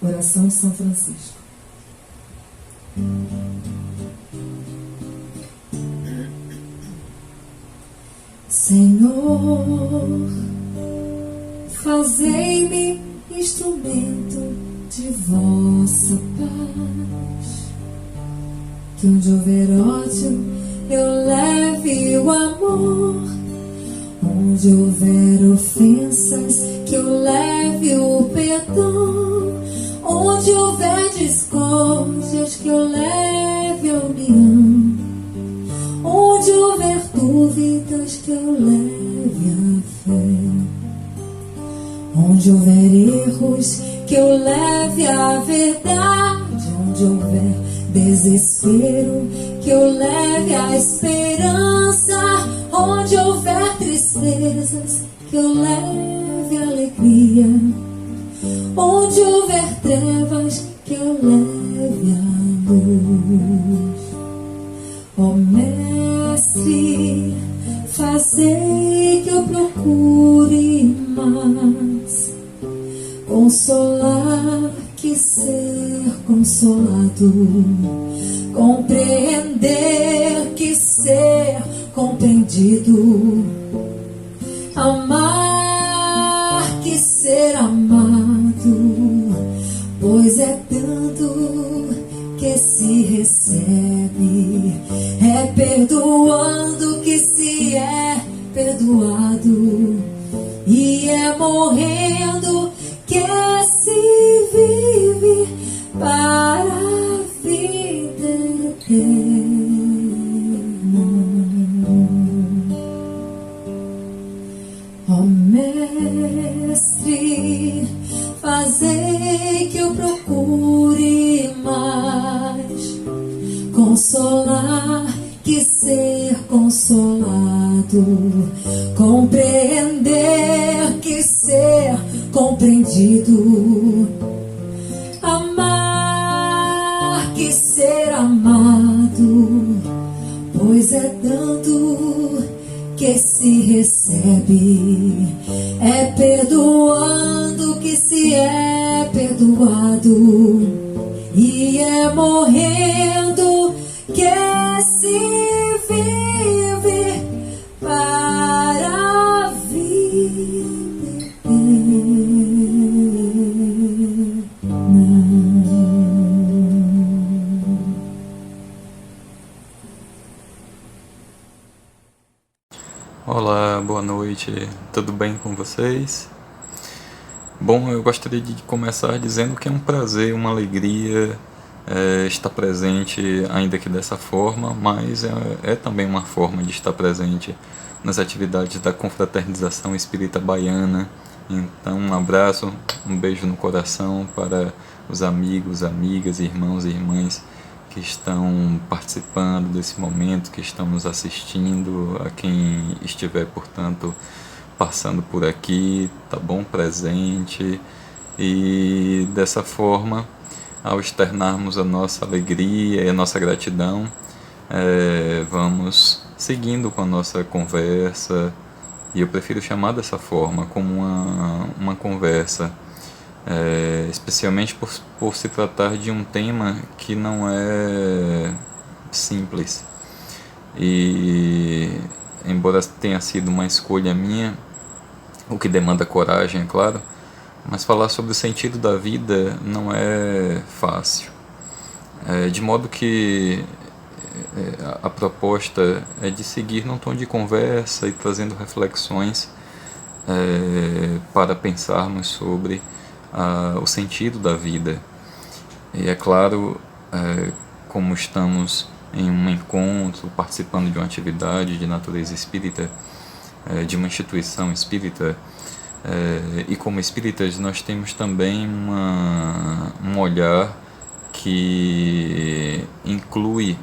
Oração de São Francisco. Senhor, fazei-me instrumento de vossa paz, que onde houver ódio eu leve o amor, onde houver ofensas que eu leve o perdão, onde houver discórdias que eu leve a união, onde houver dúvidas que eu leve a fé, onde houver erros que eu leve a verdade, onde houver desespero que eu leve a esperança, onde houver tristezas que eu leve a alegria, onde houver trevas que eu leve a luz. Ó Mestre, fazei que eu procure mais consolar que ser consolado, compreender que ser compreendido, amar que ser amado, pois é dando que se recebe, é perdoando que se é perdoado, e é morrendo que se vive para a vida eterna. Ó Mestre, fazei que eu procure mais consolar que ser consolado, compreender que ser compreendido, amar que ser amado, pois é dando que se recebe, é perdoando que se é perdoado, e é morrendo que se vive para a vida eterna. Olá, boa noite, tudo bem com vocês? Bom, eu gostaria de começar dizendo que é um prazer, uma alegria estar presente, ainda que dessa forma, mas é também uma forma de estar presente nas atividades da confraternização espírita baiana. Então, um abraço, um beijo no coração para os amigos, amigas, irmãos e irmãs que estão participando desse momento, que estão nos assistindo, a quem estiver, portanto, passando por aqui, tá bom? Presente. E dessa forma, ao externarmos a nossa alegria e a nossa gratidão, vamos seguindo com a nossa conversa, e eu prefiro chamar dessa forma, como uma conversa, especialmente por se tratar de um tema que não é simples. E embora tenha sido uma escolha minha, o que demanda coragem, é claro, mas falar sobre o sentido da vida não é fácil. De modo que a proposta é de seguir num tom de conversa e trazendo reflexões para pensarmos sobre o sentido da vida. E é claro, como estamos em um encontro, participando de uma atividade de natureza espírita, de uma instituição espírita, e como espíritas nós temos também um olhar que inclui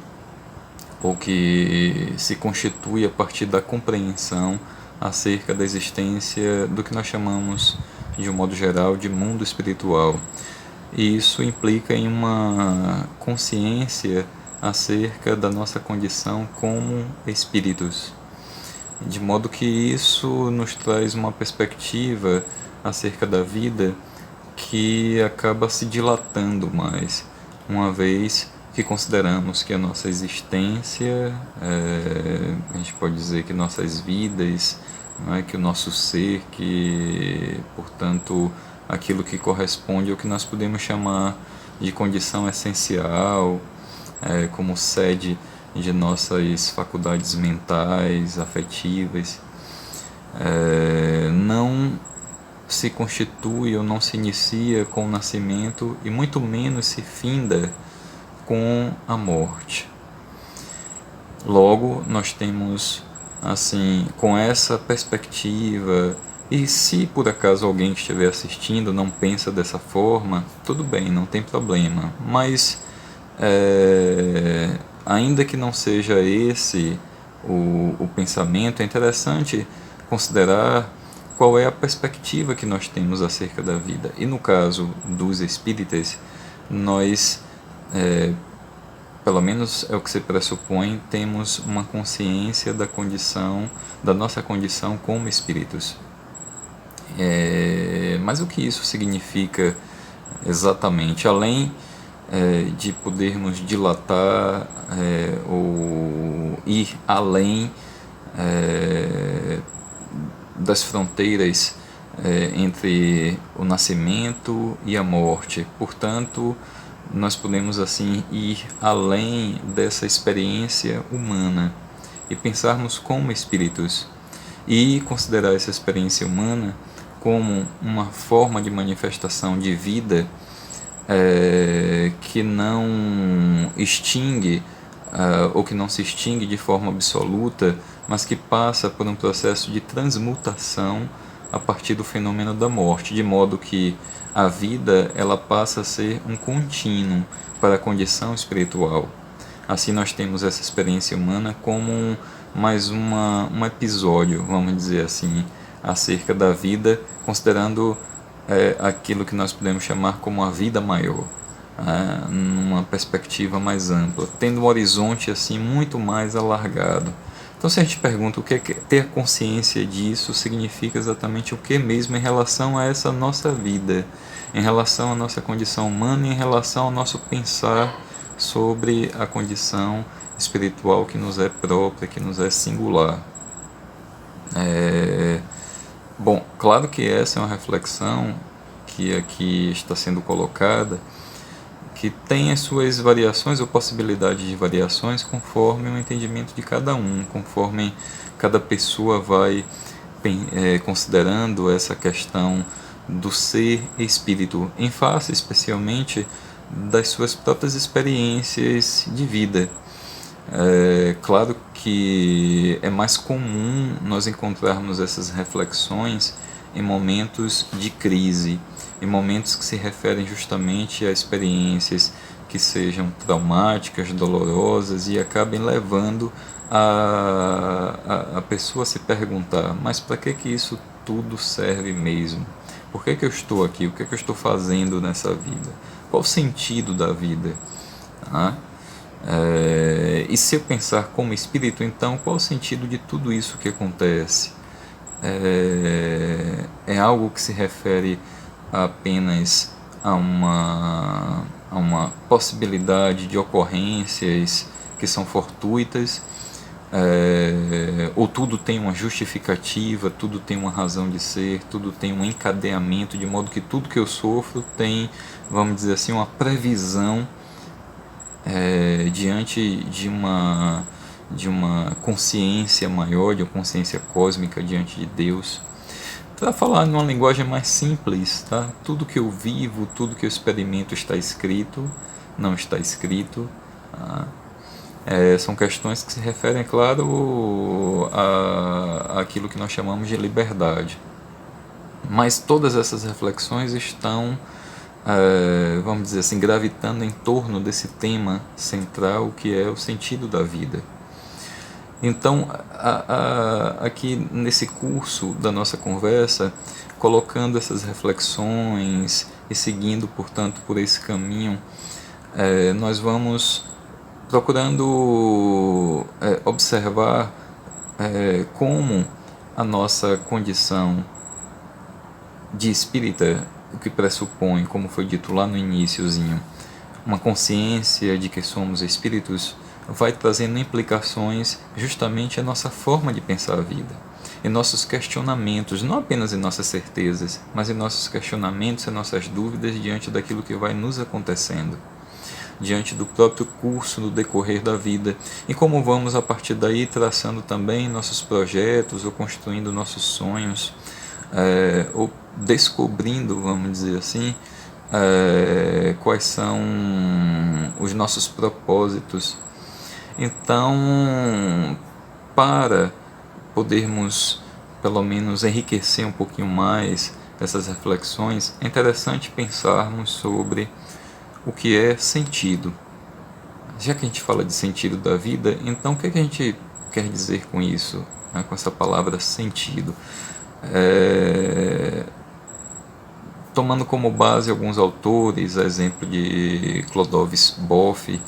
ou que se constitui a partir da compreensão acerca da existência do que nós chamamos, de um modo geral, de mundo espiritual. E isso implica em uma consciência acerca da nossa condição como espíritos, de modo que isso nos traz uma perspectiva acerca da vida que acaba se dilatando mais, uma vez que consideramos que a nossa existência, a gente pode dizer que nossas vidas, não é, que o nosso ser, que, portanto, aquilo que corresponde ao que nós podemos chamar de condição essencial, como sede de nossas faculdades mentais, afetivas, não se constitui ou não se inicia com o nascimento e muito menos se finda com a morte. Logo, nós temos, assim, com essa perspectiva, e se por acaso alguém que estiver assistindo não pensa dessa forma, tudo bem, não tem problema, mas ainda que não seja esse o pensamento, é interessante considerar qual é a perspectiva que nós temos acerca da vida. E no caso dos espíritas, nós, pelo menos é o que se pressupõe, temos uma consciência da nossa condição como espíritos. Mas o que isso significa exatamente? Além de podermos dilatar ou ir além das fronteiras entre o nascimento e a morte. Portanto, nós podemos assim ir além dessa experiência humana e pensarmos como espíritos e considerar essa experiência humana como uma forma de manifestação de vida que não extingue ou que não se extingue de forma absoluta, mas que passa por um processo de transmutação a partir do fenômeno da morte, de modo que a vida ela passa a ser um contínuo para a condição espiritual. Assim nós temos essa experiência humana como mais um episódio, vamos dizer assim, acerca da vida, considerando aquilo que nós podemos chamar como a vida maior, numa perspectiva mais ampla, tendo um horizonte assim muito mais alargado. Então, se a gente pergunta o que é ter consciência disso, significa exatamente o que mesmo em relação a essa nossa vida, em relação à nossa condição humana e em relação ao nosso pensar sobre a condição espiritual que nos é própria, que nos é singular. Bom, claro que essa é uma reflexão que aqui está sendo colocada, que tem as suas variações ou possibilidades de variações conforme o entendimento de cada um, conforme cada pessoa vai considerando essa questão do ser espírito, em face especialmente das suas próprias experiências de vida. Claro que é mais comum nós encontrarmos essas reflexões em momentos de crise, em momentos que se referem justamente a experiências que sejam traumáticas, dolorosas e acabem levando a pessoa a se perguntar: mas para que isso tudo serve mesmo? Por que eu estou aqui? O que eu estou fazendo nessa vida? Qual o sentido da vida? E se eu pensar como espírito, então qual o sentido de tudo isso que acontece? É algo que se refere apenas a uma possibilidade de ocorrências que são fortuitas, ou tudo tem uma justificativa, tudo tem uma razão de ser, tudo tem um encadeamento, de modo que tudo que eu sofro tem, vamos dizer assim, uma previsão diante de uma consciência maior, de uma consciência cósmica diante de Deus. Para falar numa linguagem mais simples, tá? Tudo que eu vivo, tudo que eu experimento está escrito, não está escrito. Tá? São questões que se referem, claro, àquilo que nós chamamos de liberdade. Mas todas essas reflexões estão, vamos dizer assim, gravitando em torno desse tema central que é o sentido da vida. Então, aqui nesse curso da nossa conversa, colocando essas reflexões e seguindo, portanto, por esse caminho, nós vamos procurando observar como a nossa condição de espírita, o que pressupõe, como foi dito lá no iniciozinho, uma consciência de que somos espíritos, vai trazendo implicações justamente à nossa forma de pensar a vida, em nossos questionamentos, não apenas em nossas certezas, mas em nossos questionamentos e nossas dúvidas diante daquilo que vai nos acontecendo, diante do próprio curso no decorrer da vida, e como vamos a partir daí traçando também nossos projetos ou construindo nossos sonhos, ou descobrindo, vamos dizer assim, quais são os nossos propósitos. Então, para podermos pelo menos enriquecer um pouquinho mais essas reflexões, é interessante pensarmos sobre o que é sentido. Já que a gente fala de sentido da vida, então o que a gente quer dizer com isso, né, com essa palavra sentido? Tomando como base alguns autores, a exemplo de Clodovis Boff,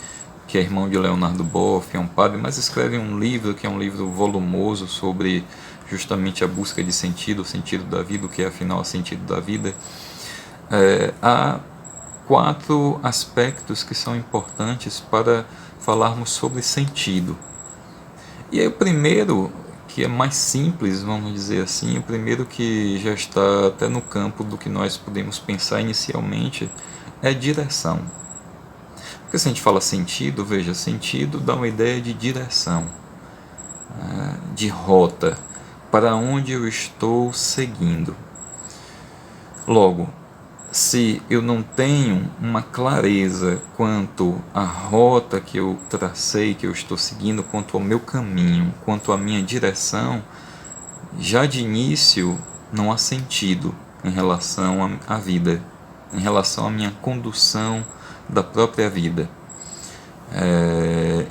que é irmão de Leonardo Boff, é um padre, mas escreve um livro que é um livro volumoso sobre justamente a busca de sentido, o sentido da vida, o que é afinal o sentido da vida. Há 4 aspectos que são importantes para falarmos sobre sentido. E aí o primeiro, que é mais simples, vamos dizer assim, o primeiro que já está até no campo do que nós podemos pensar inicialmente, é direção. Porque se a gente fala sentido, veja, sentido dá uma ideia de direção, de rota, para onde eu estou seguindo. Logo, se eu não tenho uma clareza quanto à rota que eu tracei, que eu estou seguindo, quanto ao meu caminho, quanto à minha direção, já de início não há sentido em relação à vida, em relação à minha condução da própria vida.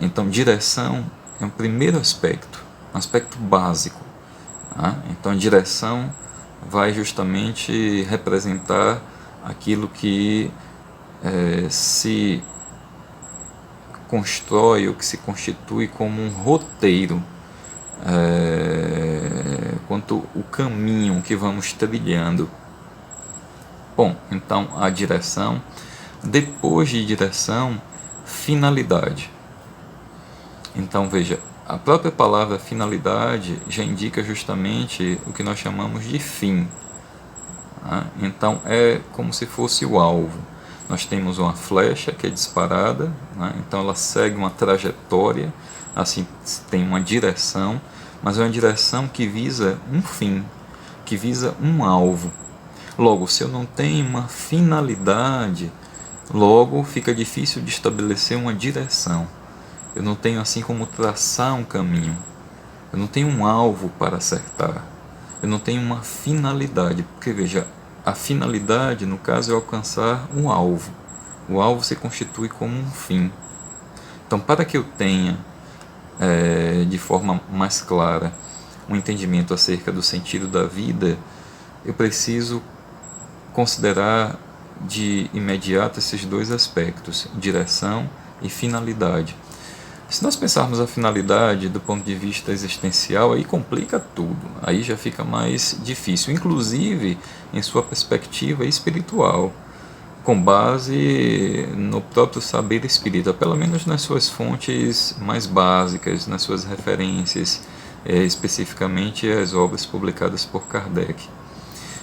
Então, direção é o primeiro aspecto, um aspecto básico. Então, a direção vai justamente representar aquilo que se constrói ou que se constitui como um roteiro, quanto o caminho que vamos trilhando. Bom, então a direção, depois de direção, finalidade. Então veja, a própria palavra finalidade já indica justamente o que nós chamamos de fim. Então é como se fosse o alvo. Nós temos uma flecha que é disparada, então ela segue uma trajetória, assim tem uma direção, mas é uma direção que visa um fim, que visa um alvo. Logo, se eu não tenho uma finalidade, logo fica difícil de estabelecer uma direção. Eu não tenho assim como traçar um caminho. Eu não tenho um alvo para acertar. Eu não tenho uma finalidade, porque veja, a finalidade no caso é alcançar um alvo. O alvo se constitui como um fim. Então, para que eu tenha de forma mais clara um entendimento acerca do sentido da vida, eu preciso considerar de imediato esses 2 aspectos, direção e finalidade. Se nós pensarmos a finalidade do ponto de vista existencial, aí complica tudo, aí já fica mais difícil, inclusive em sua perspectiva espiritual, com base no próprio saber espírita, pelo menos nas suas fontes mais básicas, nas suas referências, especificamente as obras publicadas por Kardec.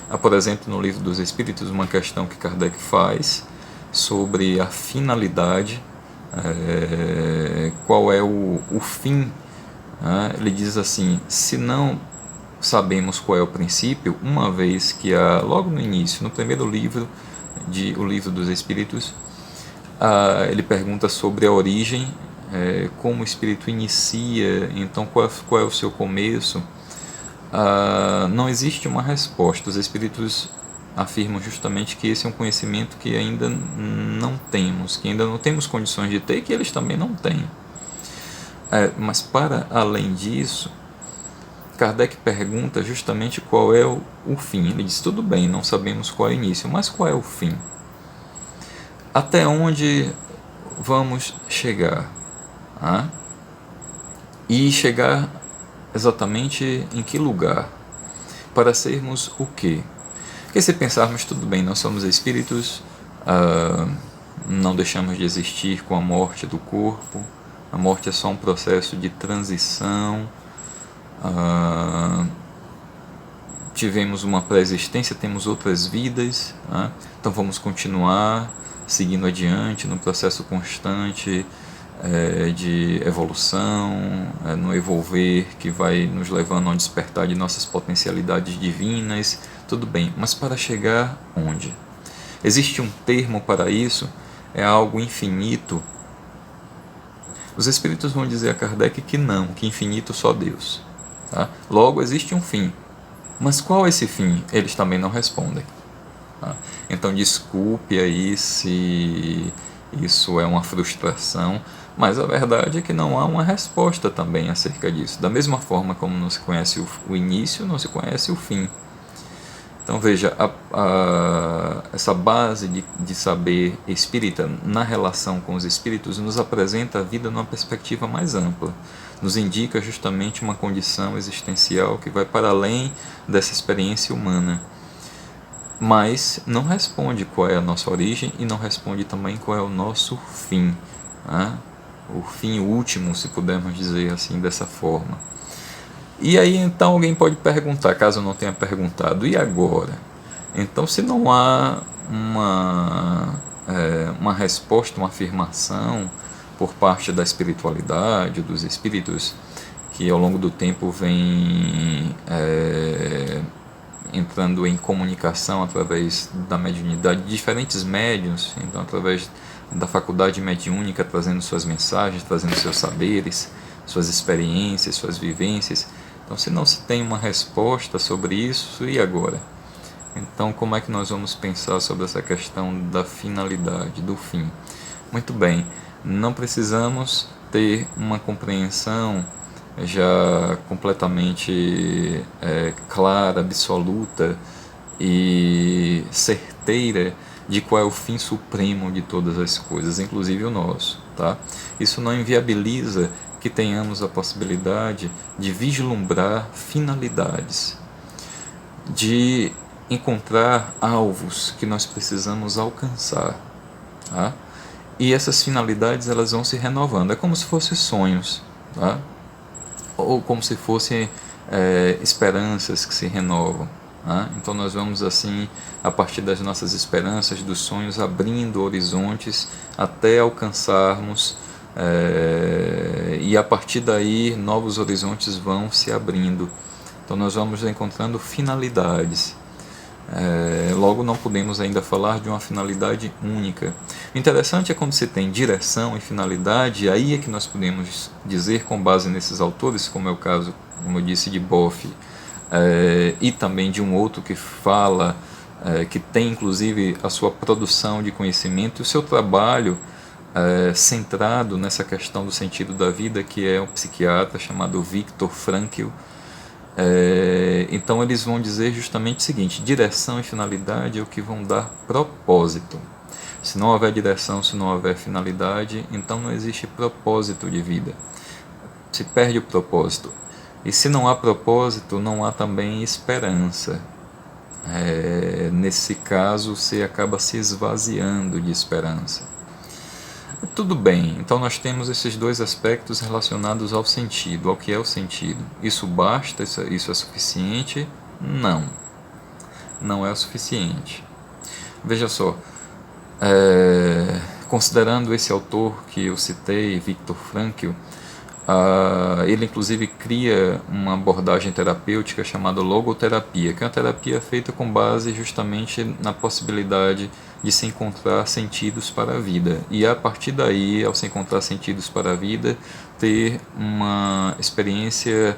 Há, por exemplo, no Livro dos Espíritos, uma questão que Kardec faz sobre a finalidade, qual é o fim. Ele diz assim: se não sabemos qual é o princípio, uma vez que logo no início, no primeiro livro, o Livro dos Espíritos, ele pergunta sobre a origem, como o espírito inicia, então qual é o seu começo. Não existe uma resposta. Os espíritos afirmam justamente que esse é um conhecimento que ainda não temos, que ainda não temos condições de ter, e que eles também não têm. Mas para além disso, Kardec pergunta justamente qual é o fim. Ele diz: tudo bem, não sabemos qual é o início, mas qual é o fim? Até onde vamos chegar? E chegar exatamente em que lugar? Para sermos o quê? Porque se pensarmos, tudo bem, nós somos espíritos, não deixamos de existir com a morte do corpo, a morte é só um processo de transição, tivemos uma pré-existência, temos outras vidas, né? Então vamos continuar seguindo adiante no processo constante de evolução, no evolver que vai nos levando a um despertar de nossas potencialidades divinas, tudo bem, mas para chegar onde? Existe um termo para isso? É algo infinito? Os espíritos vão dizer a Kardec que não, que infinito só Deus. Tá? Logo, existe um fim. Mas qual é esse fim? Eles também não respondem. Tá? Então, desculpe aí se isso é uma frustração, mas a verdade é que não há uma resposta também acerca disso. Da mesma forma como não se conhece o início, não se conhece o fim. Então veja, essa base de saber espírita na relação com os espíritos nos apresenta a vida numa perspectiva mais ampla, nos indica justamente uma condição existencial que vai para além dessa experiência humana, mas não responde qual é a nossa origem e não responde também qual é o nosso fim, né? O fim último, se pudermos dizer assim, dessa forma. E aí então alguém pode perguntar, caso eu não tenha perguntado, e agora? Então, se não há uma resposta, uma afirmação por parte da espiritualidade, dos espíritos, que ao longo do tempo vem entrando em comunicação através da mediunidade, de diferentes médiuns, então através da faculdade mediúnica, trazendo suas mensagens, trazendo seus saberes, suas experiências, suas vivências. Então, se não se tem uma resposta sobre isso, e agora? Então, como é que nós vamos pensar sobre essa questão da finalidade, do fim? Muito bem, não precisamos ter uma compreensão já completamente clara, absoluta e certeira de qual é o fim supremo de todas as coisas, inclusive o nosso. Tá? Isso não inviabiliza que tenhamos a possibilidade de vislumbrar finalidades, de encontrar alvos que nós precisamos alcançar, tá? E essas finalidades elas vão se renovando, é como se fossem sonhos, tá? Ou como se fossem esperanças que se renovam, tá? Então nós vamos assim, a partir das nossas esperanças, dos sonhos, abrindo horizontes até alcançarmos e a partir daí novos horizontes vão se abrindo. Então nós vamos encontrando finalidades. Logo não podemos ainda falar de uma finalidade única. O interessante é quando se tem direção e finalidade, aí é que nós podemos dizer, com base nesses autores, como é o caso, como eu disse, de Boff, e também de um outro que fala, que tem inclusive a sua produção de conhecimento e o seu trabalho centrado nessa questão do sentido da vida, que é um psiquiatra chamado Viktor Frankl. Então eles vão dizer justamente o seguinte: direção e finalidade é o que vão dar propósito. Se não houver direção, se não houver finalidade, então não existe propósito de vida, se perde o propósito. E se não há propósito, não há também esperança. Nesse caso, você acaba se esvaziando de esperança. Tudo bem, então nós temos esses dois aspectos relacionados ao sentido, ao que é o sentido. Isso basta? Isso é suficiente? Não, não é o suficiente. Veja só, considerando esse autor que eu citei, Viktor Frankl, ele inclusive cria uma abordagem terapêutica chamada logoterapia, que é uma terapia feita com base justamente na possibilidade de se encontrar sentidos para a vida, e a partir daí, ao se encontrar sentidos para a vida, ter uma experiência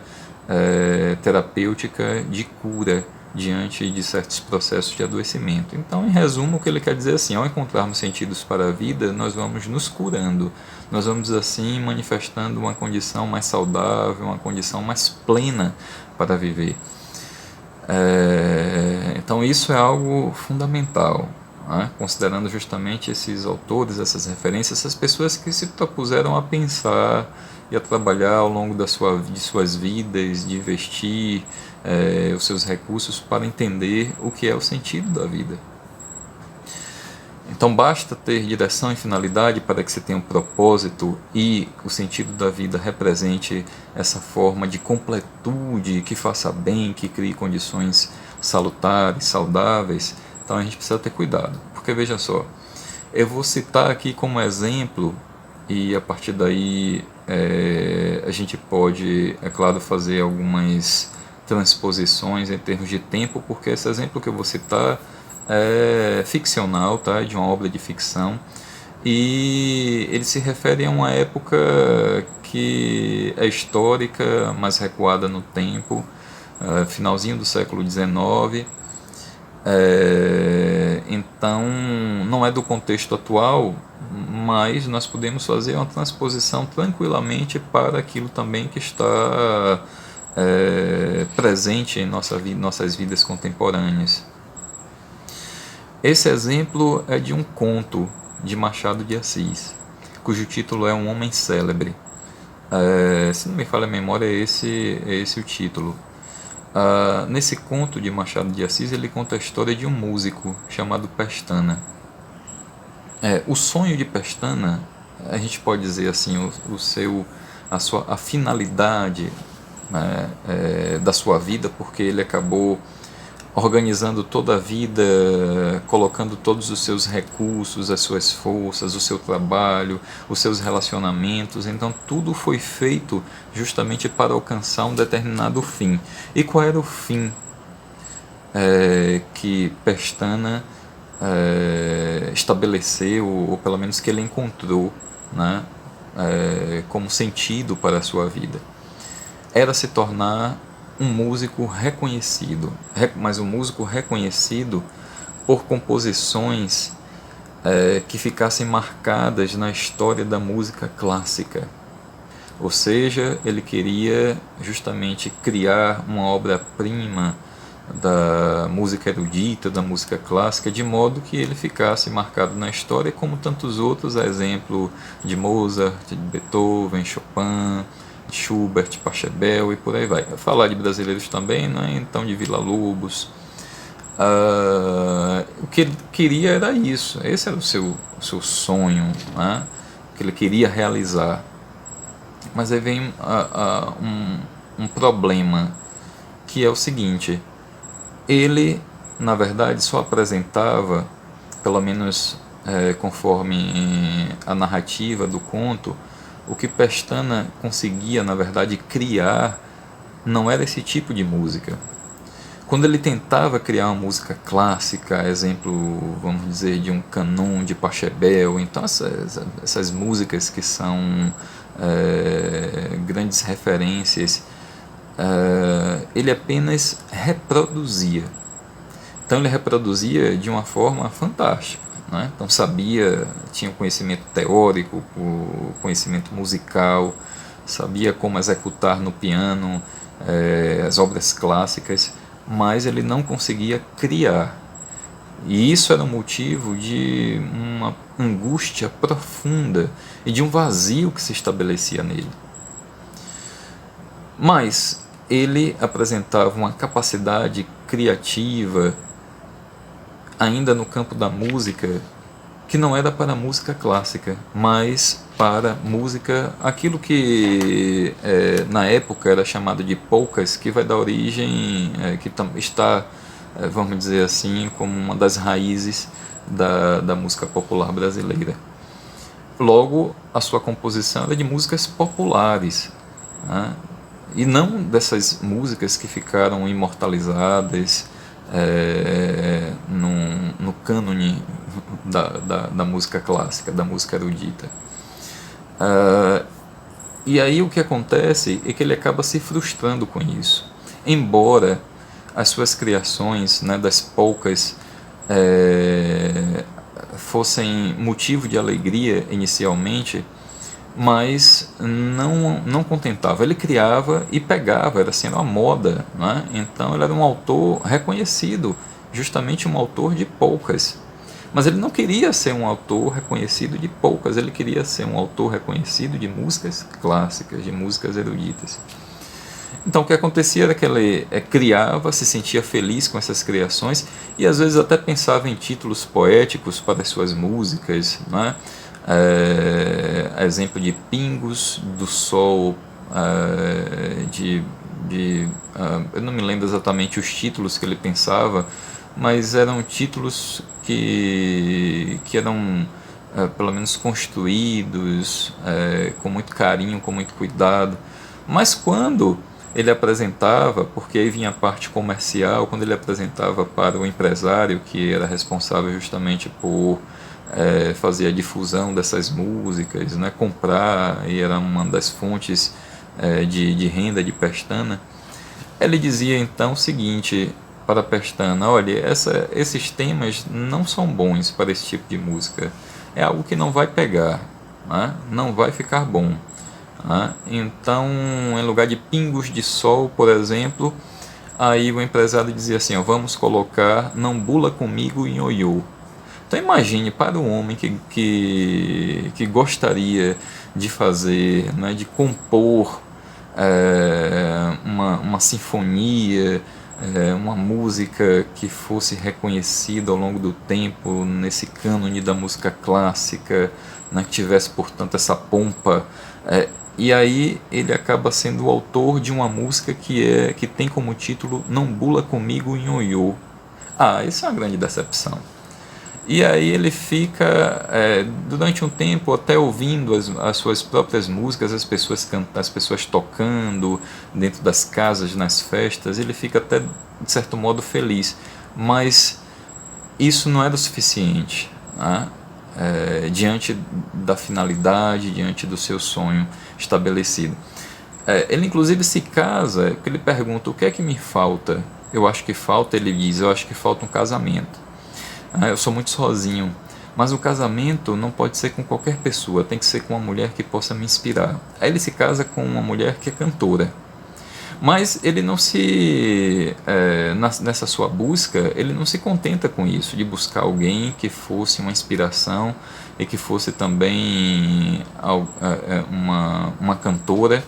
terapêutica de cura diante de certos processos de adoecimento. Então, em resumo, o que ele quer dizer é assim: ao encontrarmos sentidos para a vida, nós vamos nos curando, nós vamos assim manifestando uma condição mais saudável, uma condição mais plena para viver. Então isso é algo fundamental, né? Considerando justamente esses autores, essas referências, essas pessoas que se propuseram a pensar e a trabalhar ao longo de suas vidas, de investir os seus recursos para entender o que é o sentido da vida. Então basta ter direção e finalidade para que você tenha um propósito e o sentido da vida represente essa forma de completude que faça bem, que crie condições salutares, saudáveis. Então a gente precisa ter cuidado, porque veja só, eu vou citar aqui como exemplo e a partir daí a gente pode, é claro, fazer algumas transposições em termos de tempo, porque esse exemplo que eu vou citar é ficcional, tá? De uma obra de ficção, e ele se refere a uma época que é histórica, mas recuada no tempo, finalzinho do século XIX. Então não é do contexto atual, mas nós podemos fazer uma transposição tranquilamente para aquilo também que está presente em nossas vidas contemporâneas. Esse exemplo é de um conto de Machado de Assis, cujo título é Um Homem Célebre. Se não me falha a memória, é esse o título. Nesse conto de Machado de Assis, ele conta a história de um músico chamado Pestana. O sonho de Pestana, a gente pode dizer assim, a finalidade, né, da sua vida, porque ele acabou organizando toda a vida, colocando todos os seus recursos, as suas forças, o seu trabalho, os seus relacionamentos. Então tudo foi feito justamente para alcançar um determinado fim. E qual era o fim que Pestana estabeleceu, ou pelo menos que ele encontrou, né, como sentido para a sua vida? Era se tornar um músico reconhecido, mas um músico reconhecido por composições que ficassem marcadas na história da música clássica. Ou seja, ele queria justamente criar uma obra-prima da música erudita, da música clássica, de modo que ele ficasse marcado na história, como tantos outros, a exemplo de Mozart, de Beethoven, Chopin, Schubert, Pachelbel e por aí vai. Falar de brasileiros também, né? Então de Villa-Lobos. O que ele queria era isso, esse era o seu sonho, né? Que ele queria realizar. Mas aí vem um problema, que é o seguinte: ele, na verdade, só apresentava, pelo menos conforme a narrativa do conto, o que Pestana conseguia, na verdade, criar não era esse tipo de música. Quando ele tentava criar uma música clássica, exemplo, vamos dizer, de um canon de Pachelbel, então essas músicas que são grandes referências, ele apenas reproduzia. Então ele reproduzia de uma forma fantástica, né? Então tinha conhecimento teórico, conhecimento musical, sabia como executar no piano as obras clássicas, mas ele não conseguia criar. E isso era um motivo de uma angústia profunda e de um vazio que se estabelecia nele. Mas ele apresentava uma capacidade criativa ainda no campo da música, que não era para a música clássica, mas para música, aquilo que na época era chamado de polcas, que vai dar origem, que está, vamos dizer assim, como uma das raízes da música popular brasileira. Logo, a sua composição era de músicas populares, né? E não dessas músicas que ficaram imortalizadas no cânone da música clássica, da música erudita. E aí o que acontece é que ele acaba se frustrando com isso. Embora as suas criações, né, das polcas, fossem motivo de alegria inicialmente, mas não contentava. Ele criava e pegava, era sendo a moda, né? Então ele era um autor reconhecido, justamente um autor de polcas. Mas ele não queria ser um autor reconhecido de polcas, ele queria ser um autor reconhecido de músicas clássicas, de músicas eruditas. Então o que acontecia era que ele criava, se sentia feliz com essas criações e às vezes até pensava em títulos poéticos para as suas músicas, né? Exemplo de Pingos do Sol, eu não me lembro exatamente os títulos que ele pensava, mas eram títulos que eram pelo menos construídos com muito carinho, com muito cuidado. Mas quando ele apresentava, porque aí vinha a parte comercial, quando ele apresentava para o empresário que era responsável justamente por fazer a difusão dessas músicas, né, comprar, e era uma das fontes de renda de Pestana, ele dizia então o seguinte para Pestana: olha, esses temas não são bons para esse tipo de música, é algo que não vai pegar, né? Não vai ficar bom. Né? Então, em lugar de Pingos de Sol, por exemplo, aí o empresário dizia assim: ó, vamos colocar Não Bula Comigo em Ioiô. Então imagine para um homem que gostaria de fazer, né, de compor uma sinfonia, uma música que fosse reconhecida ao longo do tempo nesse cânone da música clássica, né, que tivesse, portanto, essa pompa. E aí ele acaba sendo o autor de uma música que tem como título Não Bula Comigo em Ioiô. Isso é uma grande decepção. E aí ele fica durante um tempo até ouvindo as suas próprias músicas, as pessoas tocando dentro das casas, nas festas, ele fica até de certo modo feliz, mas isso não era o suficiente, né? Diante da finalidade, diante do seu sonho estabelecido. Ele inclusive se casa, porque ele pergunta: o que é que me falta? Eu acho que falta, ele diz, eu acho que falta um casamento. Eu sou muito sozinho, mas o casamento não pode ser com qualquer pessoa, tem que ser com uma mulher que possa me inspirar. Aí ele se casa com uma mulher que é cantora, mas ele não nessa sua busca, ele não se contenta com isso, de buscar alguém que fosse uma inspiração e que fosse também uma cantora.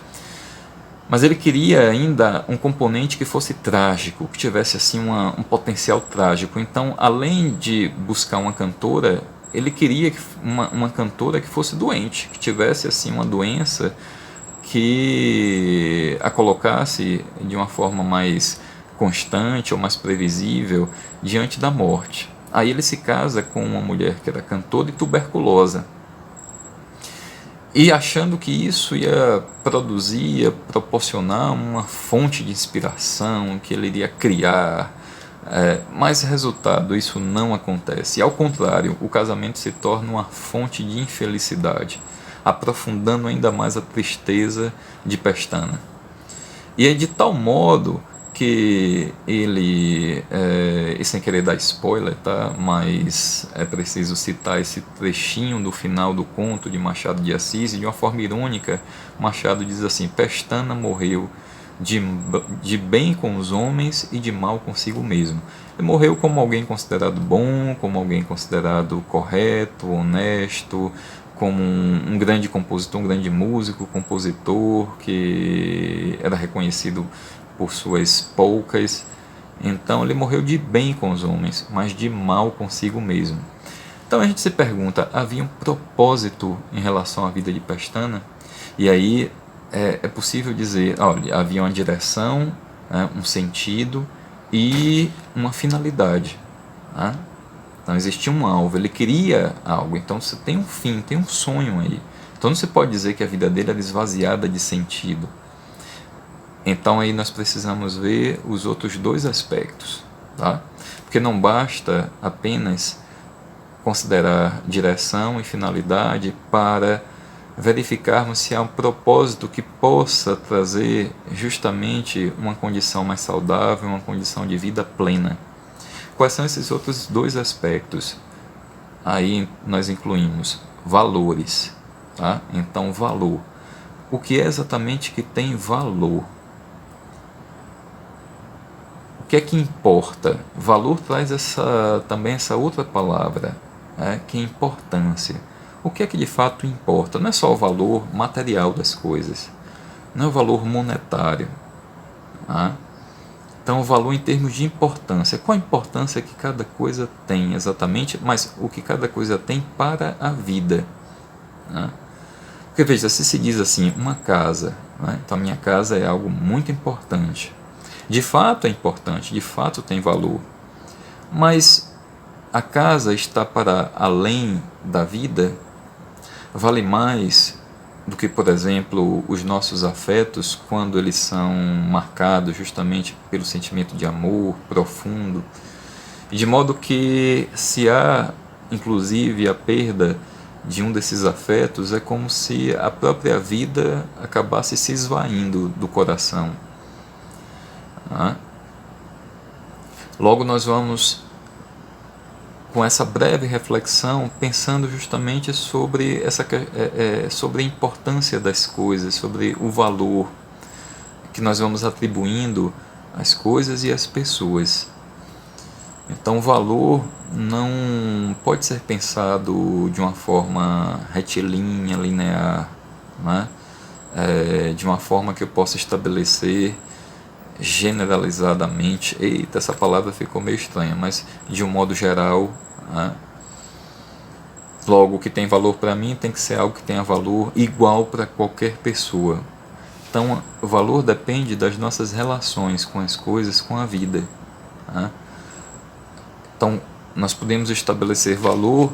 Mas ele queria ainda um componente que fosse trágico, que tivesse assim um potencial trágico. Então, além de buscar uma cantora, ele queria uma cantora que fosse doente, que tivesse assim uma doença que a colocasse de uma forma mais constante ou mais previsível diante da morte. Aí ele se casa com uma mulher que era cantora e tuberculosa. E achando que isso ia proporcionar uma fonte de inspiração, que ele iria criar, mas resultado, isso não acontece. E ao contrário, o casamento se torna uma fonte de infelicidade, aprofundando ainda mais a tristeza de Pestana. E é de tal modo que ele, e sem querer dar spoiler, tá? Mas é preciso citar esse trechinho do final do conto de Machado de Assis, e de uma forma irônica, Machado diz assim: Pestana morreu de bem com os homens e de mal consigo mesmo. Ele morreu como alguém considerado bom, como alguém considerado correto, honesto, como um grande compositor, um grande músico, compositor, que era reconhecido por suas polcas. Então ele morreu de bem com os homens, mas de mal consigo mesmo. Então a gente se pergunta: havia um propósito em relação à vida de Pestana? E aí é possível dizer: olha, havia uma direção, né, um sentido e uma finalidade, né? Então existia um alvo, ele queria algo, então você tem um fim, tem um sonho aí. Então não se pode dizer que a vida dele era esvaziada de sentido. Então aí nós precisamos ver os outros dois aspectos, tá? Porque não basta apenas considerar direção e finalidade para verificarmos se há um propósito que possa trazer justamente uma condição mais saudável, uma condição de vida plena. Quais são esses outros dois aspectos? Aí nós incluímos valores, tá? Então, valor. O que é exatamente que tem valor? O que é que importa? Valor traz também essa outra palavra, que é importância. O que é que de fato importa? Não é só o valor material das coisas, não é o valor monetário, Tá? Então, o valor em termos de importância. Qual a importância que cada coisa tem exatamente, mas o que cada coisa tem para a vida. Né? Porque, veja, se diz assim, uma casa, né? Então a minha casa é algo muito importante. De fato é importante, de fato tem valor. Mas a casa está para além da vida? Vale mais do que, por exemplo, os nossos afetos, quando eles são marcados justamente pelo sentimento de amor profundo, de modo que, se há inclusive a perda de um desses afetos, é como se a própria vida acabasse se esvaindo do coração. Tá? Logo, nós vamos, com essa breve reflexão, pensando justamente sobre, sobre a importância das coisas, sobre o valor que nós vamos atribuindo às coisas e às pessoas. Então, o valor não pode ser pensado de uma forma retilínea, linear, né? De uma forma que eu possa estabelecer generalizadamente. Eita, essa palavra ficou meio estranha, mas de um modo geral, né? Logo, o que tem valor para mim tem que ser algo que tenha valor igual para qualquer pessoa. Então, o valor depende das nossas relações com as coisas, com a vida, né? Então, nós podemos estabelecer valor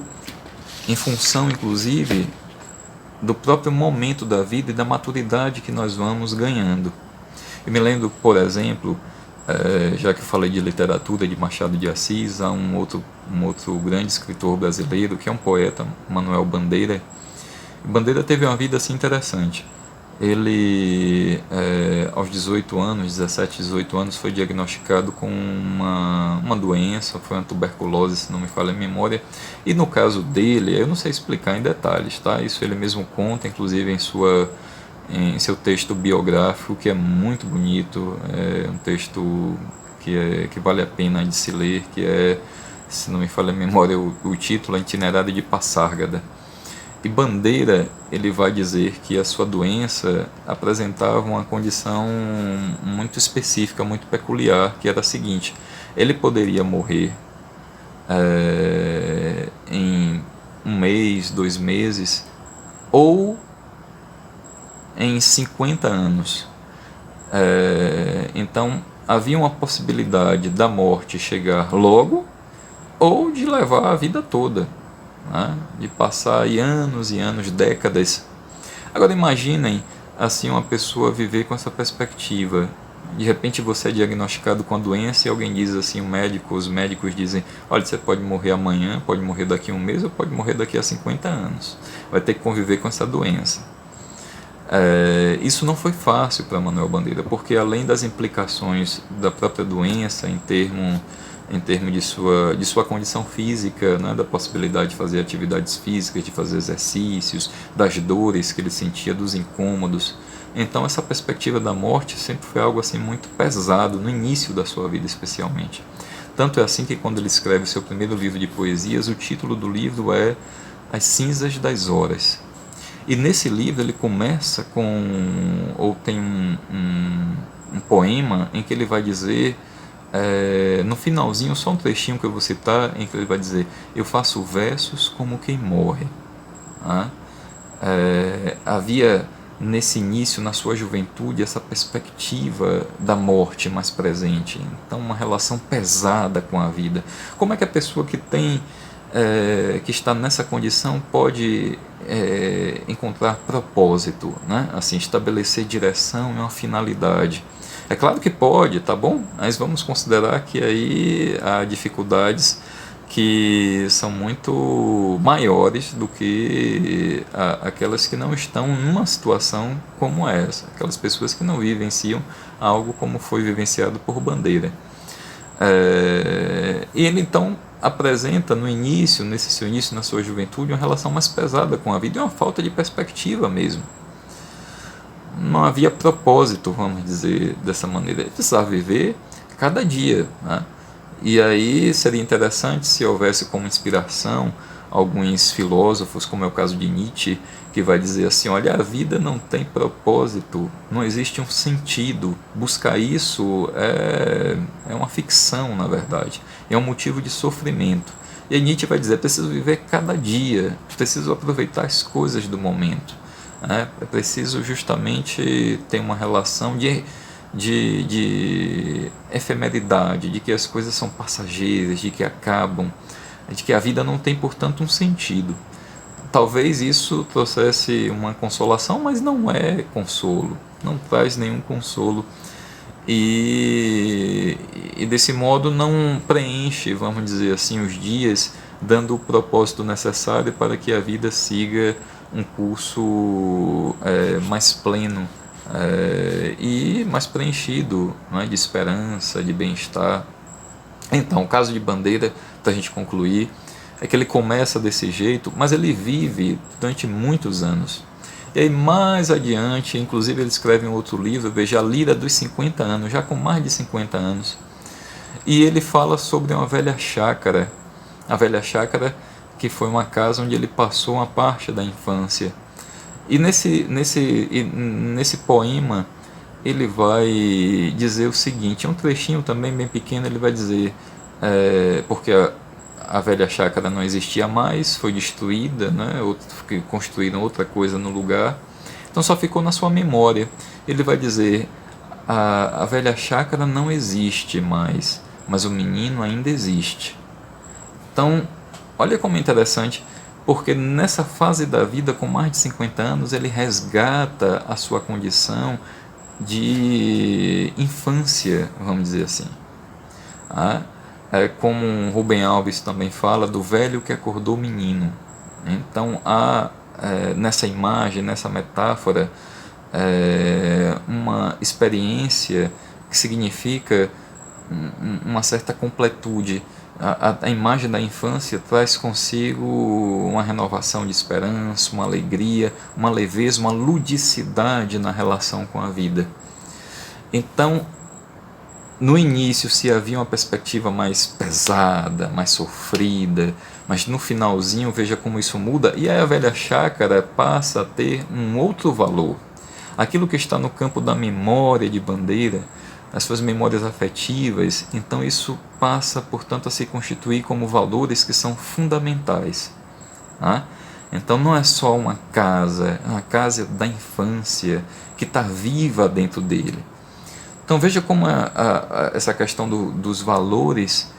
em função, inclusive, do próprio momento da vida e da maturidade que nós vamos ganhando. Eu me lembro, por exemplo, já que eu falei de literatura, de Machado de Assis, há um outro grande escritor brasileiro, que é um poeta, Manuel Bandeira. Bandeira teve uma vida assim interessante. Ele, aos 18 anos, 17, 18 anos, foi diagnosticado com uma doença, foi uma tuberculose, se não me falha a memória. E no caso dele, eu não sei explicar em detalhes, tá? Isso ele mesmo conta, inclusive em seu texto biográfico, que é muito bonito, é um texto que vale a pena de se ler, que é, se não me falha a memória, o título é Itinerário de Passárgada. E Bandeira, ele vai dizer que a sua doença apresentava uma condição muito específica, muito peculiar, que era a seguinte: ele poderia morrer em 1 mês, 2 meses, ou em 50 anos. Então, havia uma possibilidade da morte chegar logo, ou de levar a vida toda, né? De passar aí anos e anos, décadas. Agora imaginem assim uma pessoa viver com essa perspectiva. De repente você é diagnosticado com a doença e alguém diz assim, os médicos dizem: olha, você pode morrer amanhã, pode morrer daqui a 1 mês, ou pode morrer daqui a 50 anos. Vai ter que conviver com essa doença. Isso não foi fácil para Manuel Bandeira, porque além das implicações da própria doença em termos de sua condição física, né, da possibilidade de fazer atividades físicas, de fazer exercícios, das dores que ele sentia, dos incômodos. Então essa perspectiva da morte sempre foi algo assim muito pesado, no início da sua vida especialmente. Tanto é assim que, quando ele escreve seu primeiro livro de poesias, o título do livro é As Cinzas das Horas. E nesse livro ele começa ou tem um poema em que ele vai dizer, no finalzinho, só um trechinho que eu vou citar, em que ele vai dizer: eu faço versos como quem morre. Havia nesse início, na sua juventude, essa perspectiva da morte mais presente, então uma relação pesada com a vida. Como é que a pessoa que está nessa condição pode encontrar propósito, né? Assim, estabelecer direção e uma finalidade? É claro que pode, tá bom? Mas vamos considerar que aí há dificuldades que são muito maiores do que aquelas que não estão numa situação como essa, aquelas pessoas que não vivenciam algo como foi vivenciado por Bandeira. E ele então apresenta nesse seu início, na sua juventude, uma relação mais pesada com a vida e uma falta de perspectiva mesmo. Não havia propósito, vamos dizer dessa maneira. Ele precisava viver cada dia, né? E aí seria interessante se houvesse como inspiração alguns filósofos, como é o caso de Nietzsche, que vai dizer assim: olha, a vida não tem propósito, não existe um sentido. Buscar isso é uma ficção, na verdade, é um motivo de sofrimento. E aí Nietzsche vai dizer: preciso viver cada dia, preciso aproveitar as coisas do momento, né? É preciso justamente ter uma relação de efemeridade, de que as coisas são passageiras, de que acabam, de que a vida não tem, portanto, um sentido. Talvez isso trouxesse uma consolação, mas não é consolo, não traz nenhum consolo. E desse modo não preenche, vamos dizer assim, os dias, dando o propósito necessário para que a vida siga um curso mais pleno e mais preenchido, não é? De esperança, de bem-estar. Então, o caso de Bandeira, para a gente concluir, é que ele começa desse jeito, mas ele vive durante muitos anos. E aí mais adiante, inclusive ele escreve um outro livro, veja, A Lira dos 50 anos, já com mais de 50 anos. E ele fala sobre uma velha chácara, a velha chácara que foi uma casa onde ele passou uma parte da infância. E nesse poema ele vai dizer o seguinte, é um trechinho também bem pequeno, ele vai dizer, porque a velha chácara não existia mais, foi destruída, né? Construíram outra coisa no lugar, então só ficou na sua memória. Ele vai dizer: a velha chácara não existe mais, mas o menino ainda existe. Então, olha como é interessante, porque nessa fase da vida, com mais de 50 anos, ele resgata a sua condição de infância, vamos dizer assim. Como Rubem Alves também fala, do velho que acordou menino. Então há nessa imagem, nessa metáfora, uma experiência que significa uma certa completude. A imagem da infância traz consigo uma renovação de esperança, uma alegria, uma leveza, uma ludicidade na relação com a vida. Então, no início se havia uma perspectiva mais pesada, mais sofrida, mas no finalzinho veja como isso muda, e aí a velha chácara passa a ter um outro valor. Aquilo que está no campo da memória de Bandeira, as suas memórias afetivas, então isso passa, portanto, a se constituir como valores que são fundamentais. Então não é só uma casa, é uma casa da infância que está viva dentro dele. Então veja como essa questão dos valores,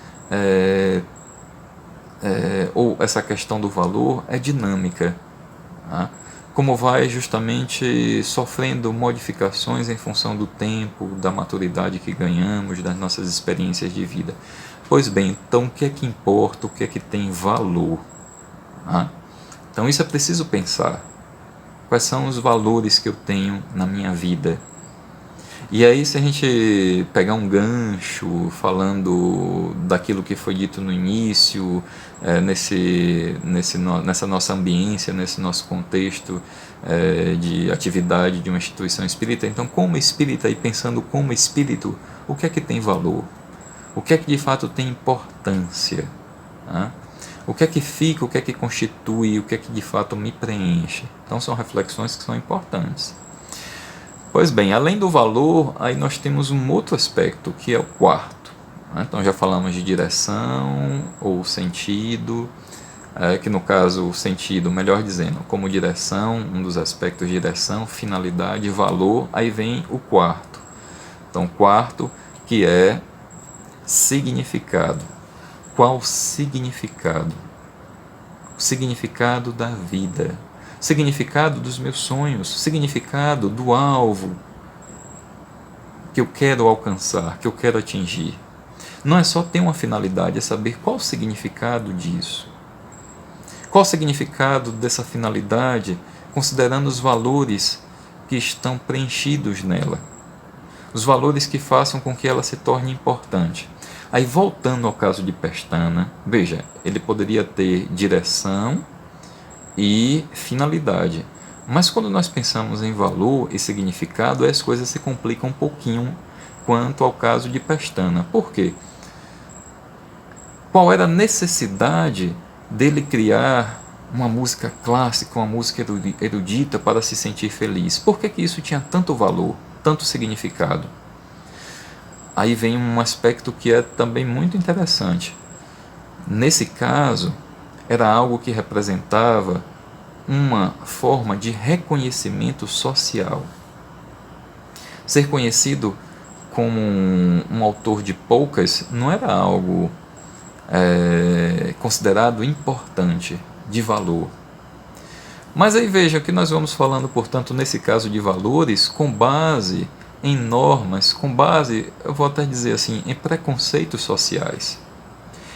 ou essa questão do valor é dinâmica. Como vai justamente sofrendo modificações em função do tempo, da maturidade que ganhamos, das nossas experiências de vida. Pois bem, então o que é que importa, o que é que tem valor? Então isso é preciso pensar. Quais são os valores que eu tenho na minha vida? E aí, se a gente pegar um falando daquilo que foi dito no início, nessa nossa ambiência, nesse nosso contexto de atividade de uma instituição espírita, então, como espírita e pensando como espírito, o que é que tem valor? O que é que de fato tem importância? O que é que fica, o que é que constitui, o que é que de fato me preenche? Então, são reflexões que são importantes. Pois bem, além do valor, aí nós temos um outro aspecto, que é o quarto. Então já falamos de direção ou sentido, que no caso o sentido, melhor dizendo, como direção, um dos aspectos de direção, finalidade, valor, aí vem o quarto. Então quarto, que é significado. Qual o significado? O significado da vida. Significado dos meus sonhos, significado do alvo que eu quero alcançar, que eu quero atingir. Não é só ter uma finalidade, é saber qual o significado disso. Qual o significado dessa finalidade, considerando os valores que estão preenchidos nela. Os valores que façam com que ela se torne importante. Aí, voltando ao caso de Pestana, veja, ele poderia ter direção e finalidade. Mas quando nós pensamos em valor e significado, as coisas se complicam um pouquinho quanto ao caso de Pestana. Por quê? qual era a necessidade dele criar uma música clássica, uma música erudita para se sentir feliz? Por que isso tinha tanto valor, tanto significado? Aí vem um aspecto que é também muito interessante. Nesse caso, era algo que representava uma forma de reconhecimento social. Ser conhecido como um autor de polcas não era algo considerado importante, de valor. Mas aí veja que nós vamos falando, portanto, nesse caso de valores, com base em normas, com base, eu vou até dizer assim, em preconceitos sociais.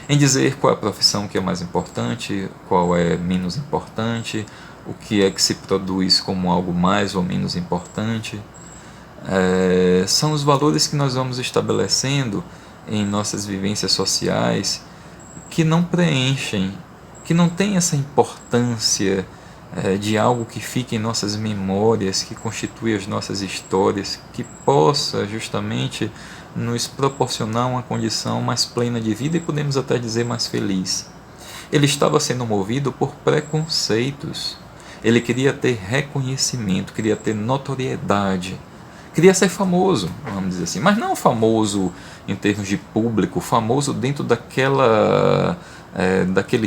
Em dizer qual é a profissão que é mais importante, qual é menos importante, o que é que se produz como algo mais ou menos importante. São os valores que nós vamos estabelecendo em nossas vivências sociais que não preenchem, que não têm essa importância de algo que fique em nossas memórias, que constitui as nossas histórias, que possa justamente nos proporcionar uma condição mais plena de vida e podemos até dizer mais feliz. Ele estava sendo movido por preconceitos. Ele queria ter reconhecimento, queria ter notoriedade, queria ser famoso, vamos dizer assim, mas não famoso em termos de público, famoso dentro daquele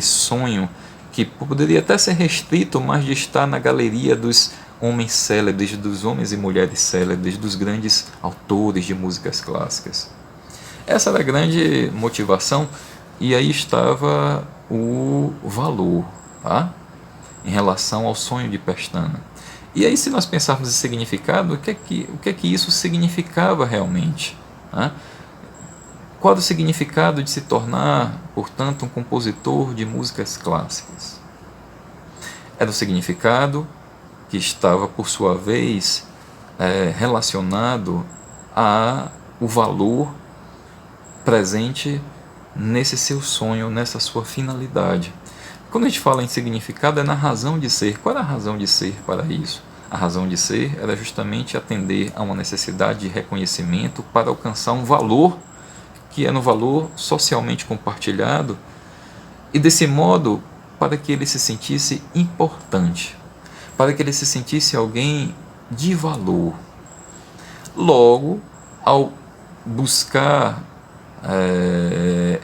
sonho que poderia até ser restrito, mas de estar na galeria dos homens célebres, dos homens e mulheres célebres, dos grandes autores de músicas clássicas. Essa era a grande motivação, e aí estava o valor, tá? Em relação ao sonho de Pestana. E aí, se nós pensarmos em significado, o que é que isso significava realmente? Tá? Qual o significado de se tornar, portanto, um compositor de músicas clássicas? Era o significado que estava, por sua vez, relacionado ao valor presente nesse seu sonho, nessa sua finalidade. Quando a gente fala em significado, é na razão de ser. Qual era a razão de ser para isso? A razão de ser era justamente atender a uma necessidade de reconhecimento para alcançar um valor que é no valor socialmente compartilhado, e desse modo para que ele se sentisse importante, para que ele se sentisse alguém de valor. Logo, ao buscar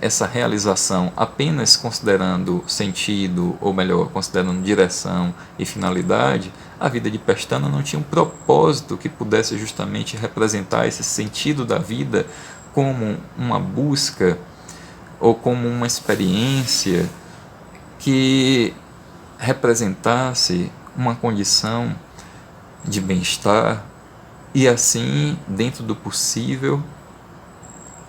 essa realização apenas considerando sentido, ou melhor, considerando direção e finalidade, a vida de Pestana não tinha um propósito que pudesse justamente representar esse sentido da vida como uma busca ou como uma experiência que representasse uma condição de bem-estar e assim, dentro do possível,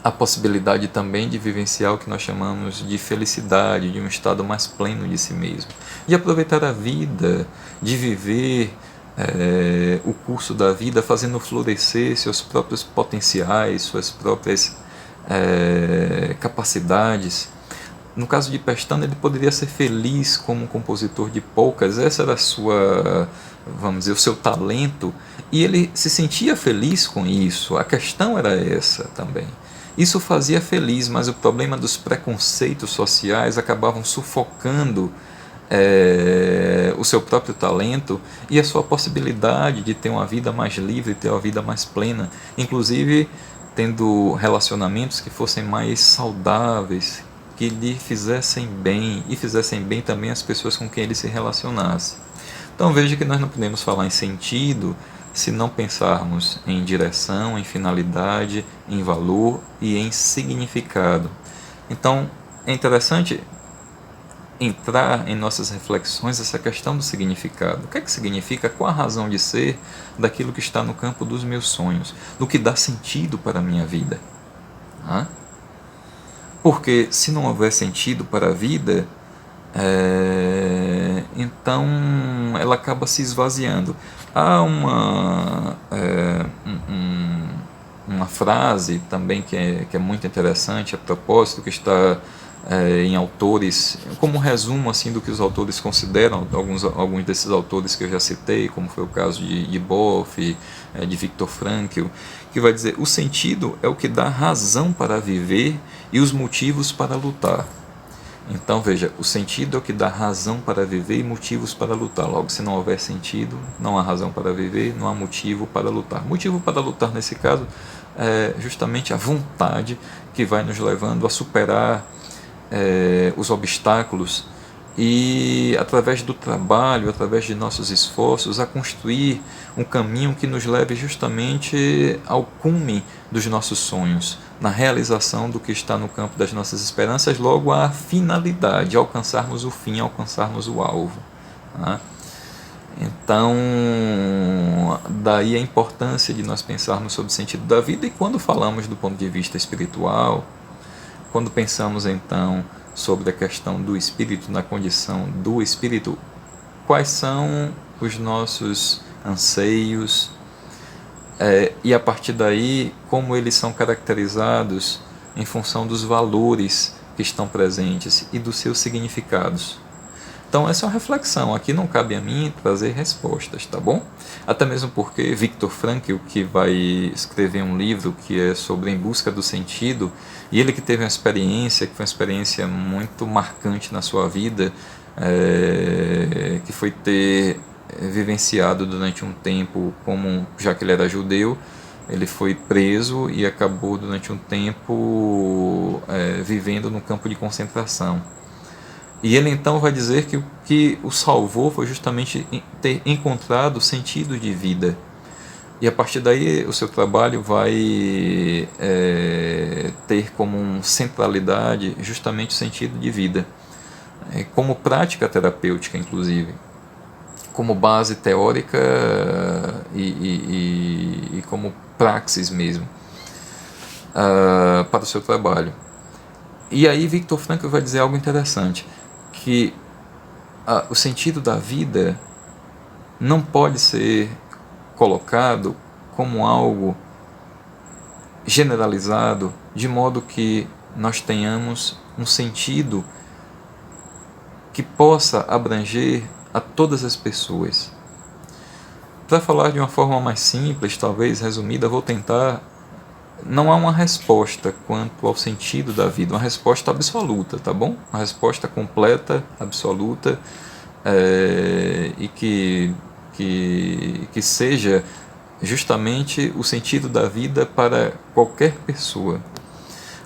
a possibilidade também de vivenciar o que nós chamamos de felicidade, de um estado mais pleno de si mesmo, de aproveitar a vida, de viver o curso da vida fazendo florescer seus próprios potenciais, suas próprias capacidades. No caso de Pestana, ele poderia ser feliz como um compositor de polcas, essa era a sua, vamos dizer, o seu talento, e ele se sentia feliz com isso. A questão era essa também. Isso fazia feliz, mas o problema dos preconceitos sociais acabavam sufocando o seu próprio talento e a sua possibilidade de ter uma vida mais livre, ter uma vida mais plena, inclusive tendo relacionamentos que fossem mais saudáveis, que lhe fizessem bem e fizessem bem também as pessoas com quem ele se relacionasse. Então veja que nós não podemos falar em sentido se não pensarmos em direção, em finalidade, em valor e em significado. Então é interessante entrar em nossas reflexões essa questão do significado. O que é que significa? Qual a razão de ser daquilo que está no campo dos meus sonhos, do que dá sentido para a minha vida? Porque se não houver sentido para a vida, então ela acaba se esvaziando. Há uma frase também que é muito interessante a propósito, que está em autores, como um resumo assim do que os autores consideram, alguns desses autores que eu já citei, como foi o caso de Boff, de Viktor Frankl, que vai dizer: o sentido é o que dá razão para viver e os motivos para lutar. Então veja, o sentido é o que dá razão para viver e motivos para lutar. Logo, se não houver sentido, não há razão para viver, não há motivo para lutar. Motivo para lutar nesse caso é justamente a vontade que vai nos levando a superar os obstáculos e, através do trabalho, através de nossos esforços, a construir um caminho que nos leve justamente ao cume dos nossos sonhos, na realização do que está no campo das nossas esperanças, logo à finalidade, alcançarmos o fim, alcançarmos o alvo. Né? Então, daí a importância de nós pensarmos sobre o sentido da vida, e quando falamos do ponto de vista espiritual, quando pensamos então sobre a questão do espírito, na condição do espírito, quais são os nossos anseios, e a partir daí como eles são caracterizados em função dos valores que estão presentes e dos seus significados. Então essa é uma reflexão, aqui não cabe a mim trazer respostas, tá bom? Até mesmo porque Viktor Frankl, que vai escrever um livro que é sobre Em Busca do Sentido, e ele que teve uma experiência, que foi uma experiência muito marcante na sua vida, que foi ter vivenciado durante um tempo, como já que ele era judeu, ele foi preso e acabou durante um tempo vivendo no campo de concentração. E ele então vai dizer que o que o salvou foi justamente ter encontrado sentido de vida. E a partir daí o seu trabalho vai ter como centralidade justamente o sentido de vida, como prática terapêutica, inclusive, como base teórica e como praxis mesmo para o seu trabalho. E aí Viktor Frankl vai dizer algo interessante, que o sentido da vida não pode ser colocado como algo generalizado, de modo que nós tenhamos um sentido que possa abranger a todas as pessoas. Para falar de uma forma mais simples, talvez resumida, vou tentar. Não há uma resposta quanto ao sentido da vida, uma resposta absoluta, tá bom? Uma resposta completa, absoluta, e que seja justamente o sentido da vida para qualquer pessoa.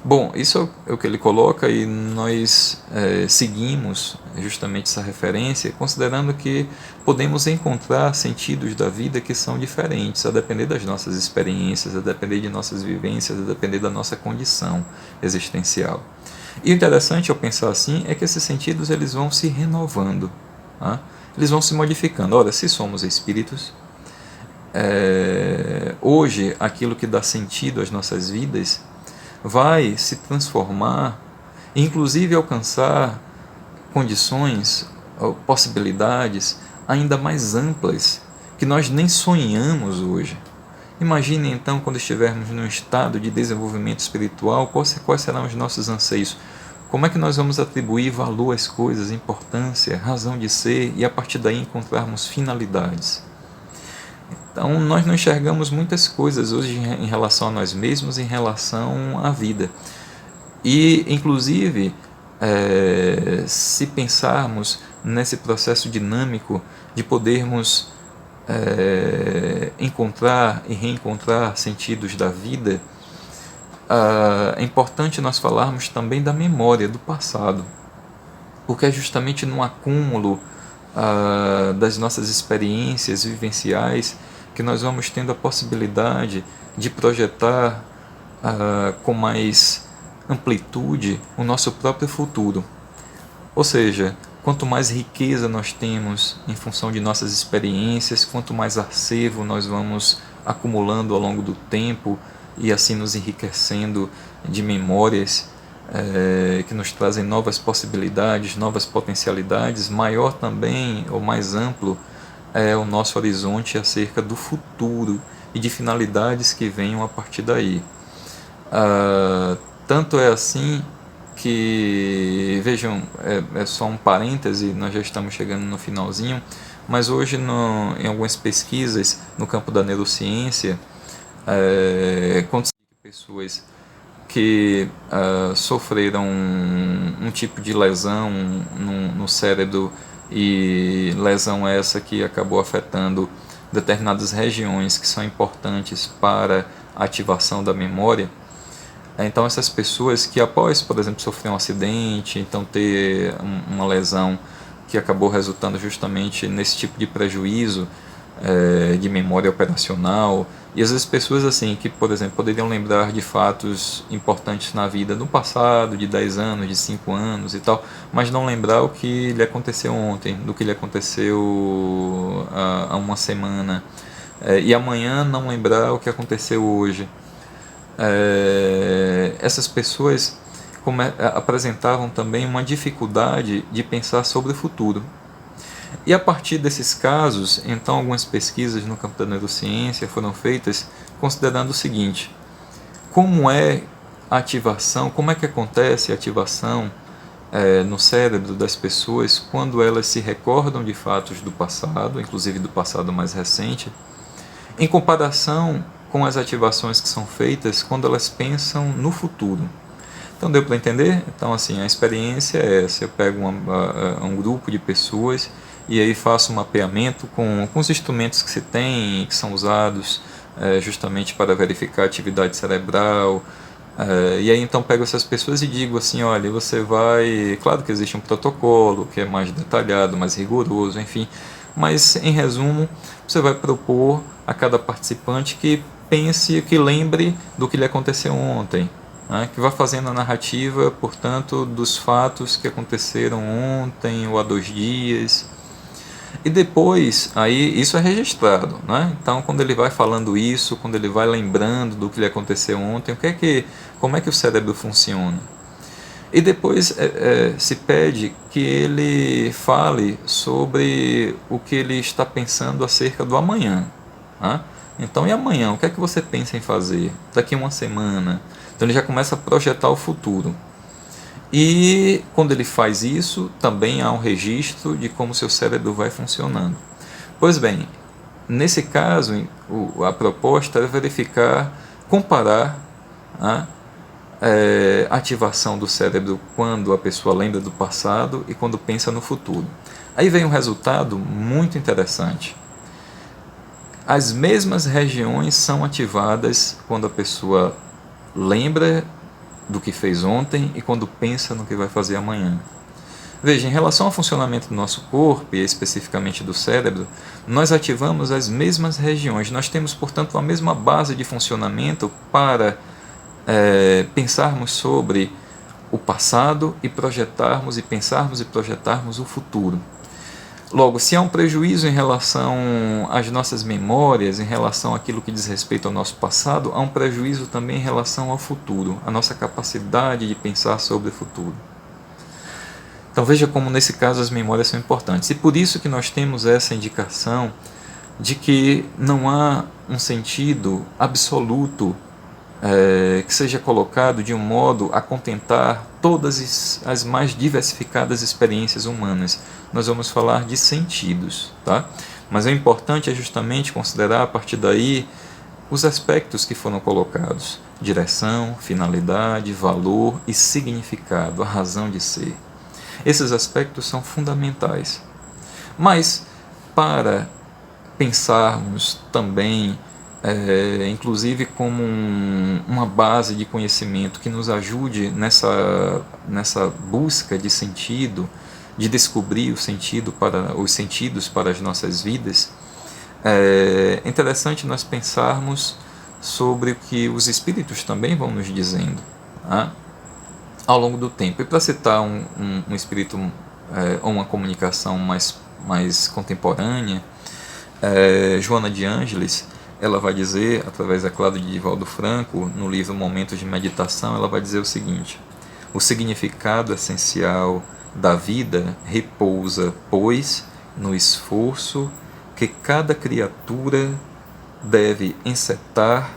Bom, isso é o que ele coloca, e nós seguimos justamente essa referência, considerando que podemos encontrar sentidos da vida que são diferentes, a depender das nossas experiências, a depender de nossas vivências, a depender da nossa condição existencial. E o interessante ao pensar assim é que esses sentidos eles vão se renovando, tá? Eles vão se modificando. Ora, se somos espíritos, hoje aquilo que dá sentido às nossas vidas vai se transformar, inclusive alcançar condições, possibilidades ainda mais amplas que nós nem sonhamos hoje. Imagine então quando estivermos num estado de desenvolvimento espiritual, quais serão os nossos anseios, como é que nós vamos atribuir valor às coisas, importância, razão de ser, e a partir daí encontrarmos finalidades. Então nós não enxergamos muitas coisas hoje em relação a nós mesmos, em relação à vida. E inclusive, se pensarmos nesse processo dinâmico de podermos encontrar e reencontrar sentidos da vida, é importante nós falarmos também da memória do passado, porque é justamente no acúmulo das nossas experiências vivenciais que nós vamos tendo a possibilidade de projetar com mais amplitude o nosso próprio futuro. Ou seja, quanto mais riqueza nós temos em função de nossas experiências, quanto mais acervo nós vamos acumulando ao longo do tempo e assim nos enriquecendo de memórias que nos trazem novas possibilidades, novas potencialidades, maior também ou mais amplo é o nosso horizonte acerca do futuro e de finalidades que venham a partir daí. Tanto é assim que, vejam, é só um parêntese, nós já estamos chegando no finalzinho, mas hoje em algumas pesquisas no campo da neurociência, quando pessoas que sofreram um tipo de lesão no cérebro, e lesão essa que acabou afetando determinadas regiões que são importantes para a ativação da memória. Então essas pessoas que após, por exemplo, sofrer um acidente, então ter uma lesão que acabou resultando justamente nesse tipo de prejuízo de memória operacional, e às vezes pessoas assim que, por exemplo, poderiam lembrar de fatos importantes na vida no passado, de 10 anos, de 5 anos e tal, mas não lembrar o que lhe aconteceu ontem, do que lhe aconteceu há uma semana, e amanhã não lembrar o que aconteceu hoje. Essas pessoas apresentavam também uma dificuldade de pensar sobre o futuro. E a partir desses casos, então algumas pesquisas no campo da neurociência foram feitas considerando o seguinte: como é a ativação, como é que acontece a ativação no cérebro das pessoas quando elas se recordam de fatos do passado, inclusive do passado mais recente, em comparação com as ativações que são feitas quando elas pensam no futuro. Então deu para entender? Então assim, a experiência é essa: eu pego um grupo de pessoas e aí faço um mapeamento com os instrumentos que se tem, que são usados justamente para verificar a atividade cerebral, e aí então pego essas pessoas e digo assim: olha, você vai... Claro que existe um protocolo que é mais detalhado, mais rigoroso, enfim, mas em resumo, você vai propor a cada participante que pense, que lembre do que lhe aconteceu ontem, que vá fazendo a narrativa, portanto, dos fatos que aconteceram ontem ou há 2 dias. E depois, aí isso é registrado, Então, quando ele vai falando isso, quando ele vai lembrando do que lhe aconteceu ontem, como é que o cérebro funciona? E depois se pede que ele fale sobre o que ele está pensando acerca do amanhã. Então, e amanhã? O que é que você pensa em fazer? Daqui a uma semana? Então ele já começa a projetar o futuro. E quando ele faz isso, também há um registro de como seu cérebro vai funcionando. Pois bem, nesse caso, a proposta é verificar, comparar a ativação do cérebro quando a pessoa lembra do passado e quando pensa no futuro. Aí vem um resultado muito interessante. As mesmas regiões são ativadas quando a pessoa lembra do que fez ontem e quando pensa no que vai fazer amanhã. Veja, em relação ao funcionamento do nosso corpo, e especificamente do cérebro, nós ativamos as mesmas regiões. Nós temos, portanto, a mesma base de funcionamento para pensarmos sobre o passado e projetarmos e pensarmos e projetarmos o futuro. Logo, se há um prejuízo em relação às nossas memórias, em relação àquilo que diz respeito ao nosso passado, há um prejuízo também em relação ao futuro, a nossa capacidade de pensar sobre o futuro. Então veja como nesse caso as memórias são importantes. E por isso que nós temos essa indicação de que não há um sentido absoluto que seja colocado de um modo a contentar todas as mais diversificadas experiências humanas. Nós vamos falar de sentidos, tá? Mas o importante é justamente considerar a partir daí os aspectos que foram colocados: direção, finalidade, valor e significado, a razão de ser. Esses aspectos são fundamentais. Mas para pensarmos também inclusive como uma base de conhecimento que nos ajude nessa busca de sentido, de descobrir os sentidos para as nossas vidas, é interessante nós pensarmos sobre o que os espíritos também vão nos dizendo ao longo do tempo. E para citar um espírito ou uma comunicação mais contemporânea, Joana de Ângeles, ela vai dizer, através, é claro, de Divaldo Franco, no livro Momentos de Meditação, ela vai dizer o seguinte: o significado essencial da vida repousa, pois, no esforço que cada criatura deve encetar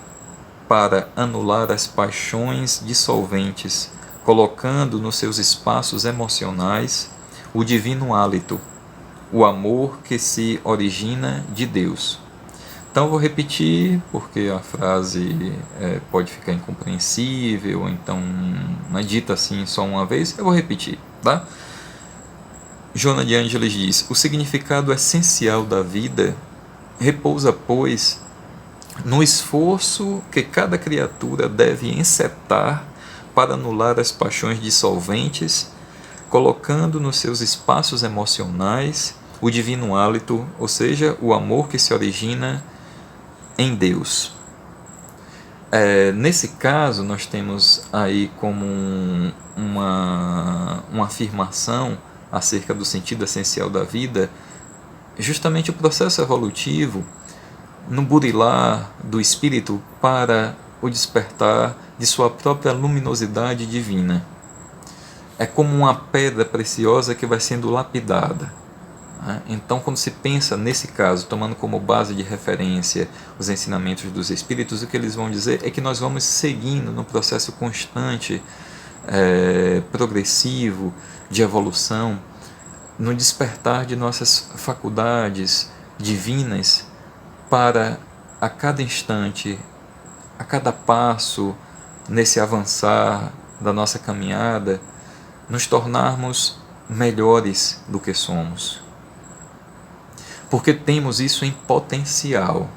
para anular as paixões dissolventes, colocando nos seus espaços emocionais o divino hálito, o amor que se origina de Deus. Então eu vou repetir, porque a frase pode ficar incompreensível, ou então não é dita assim só uma vez, eu vou repetir, tá? Joana de Ângeles diz: o significado essencial da vida repousa, pois, no esforço que cada criatura deve encetar para anular as paixões dissolventes, colocando nos seus espaços emocionais o divino hálito, ou seja, o amor que se origina em Deus. Nesse caso, nós temos aí como uma afirmação acerca do sentido essencial da vida, justamente o processo evolutivo no burilar do espírito para o despertar de sua própria luminosidade divina. É como uma pedra preciosa que vai sendo lapidada. Então, quando se pensa nesse caso, tomando como base de referência os ensinamentos dos Espíritos, o que eles vão dizer é que nós vamos seguindo no processo constante, progressivo, de evolução, no despertar de nossas faculdades divinas para, a cada instante, a cada passo, nesse avançar da nossa caminhada, nos tornarmos melhores do que somos. Porque temos isso em potencial.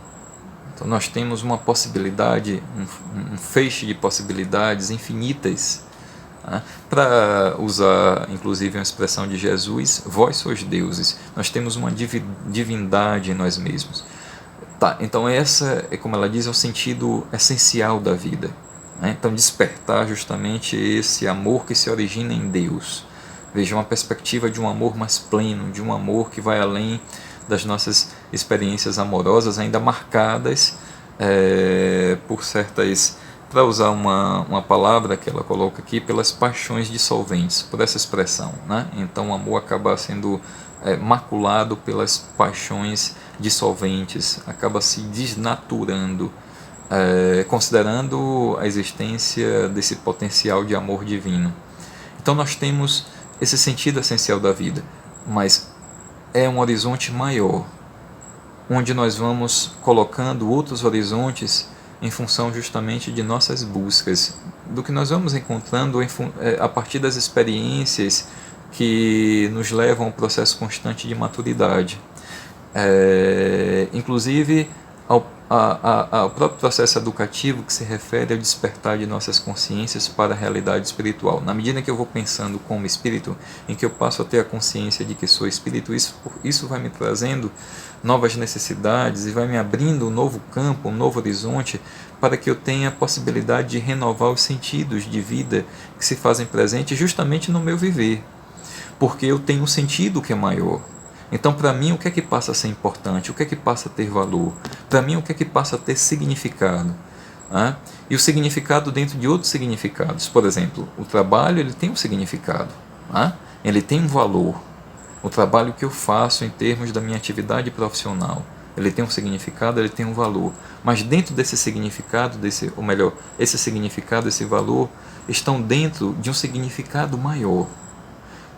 Então nós temos uma possibilidade, um feixe de possibilidades infinitas. Para usar inclusive uma expressão de Jesus, vós sois deuses. Nós temos uma divindade em nós mesmos. Então essa, como ela diz, é o sentido essencial da vida. Então despertar justamente esse amor que se origina em Deus. Veja, uma perspectiva de um amor mais pleno, de um amor que vai além das nossas experiências amorosas, ainda marcadas por certas, para usar uma palavra que ela coloca aqui, pelas paixões dissolventes, por essa expressão. Então o amor acaba sendo maculado pelas paixões dissolventes, acaba se desnaturando, considerando a existência desse potencial de amor divino. Então nós temos esse sentido essencial da vida, mas é um horizonte maior, onde nós vamos colocando outros horizontes em função justamente de nossas buscas, do que nós vamos encontrando a partir das experiências que nos levam ao processo constante de maturidade. Inclusive ao próprio processo educativo que se refere ao despertar de nossas consciências para a realidade espiritual. Na medida que eu vou pensando como espírito, em que eu passo a ter a consciência de que sou espírito, isso vai me trazendo novas necessidades e vai me abrindo um novo campo, um novo horizonte, para que eu tenha a possibilidade de renovar os sentidos de vida que se fazem presentes justamente no meu viver, porque eu tenho um sentido que é maior. Então, para mim, o que é que passa a ser importante? O que é que passa a ter valor? Para mim, o que é que passa a ter significado? E o significado dentro de outros significados. Por exemplo, o trabalho ele tem um significado, ele tem um valor. O trabalho que eu faço em termos da minha atividade profissional, ele tem um significado, ele tem um valor. Mas dentro desse significado, esse significado, esse valor, estão dentro de um significado maior.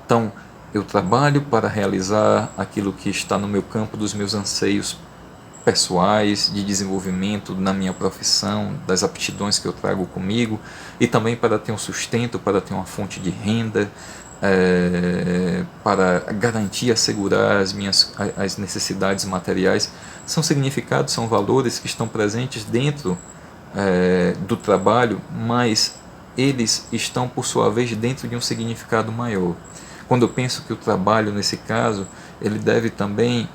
Então, eu trabalho para realizar aquilo que está no meu campo dos meus anseios pessoais, de desenvolvimento na minha profissão, das aptidões que eu trago comigo, e também para ter um sustento, para ter uma fonte de renda, para garantir, assegurar as necessidades materiais. São significados, são valores que estão presentes dentro do trabalho, mas eles estão, por sua vez, dentro de um significado maior. Quando eu penso que o trabalho, nesse caso, ele deve também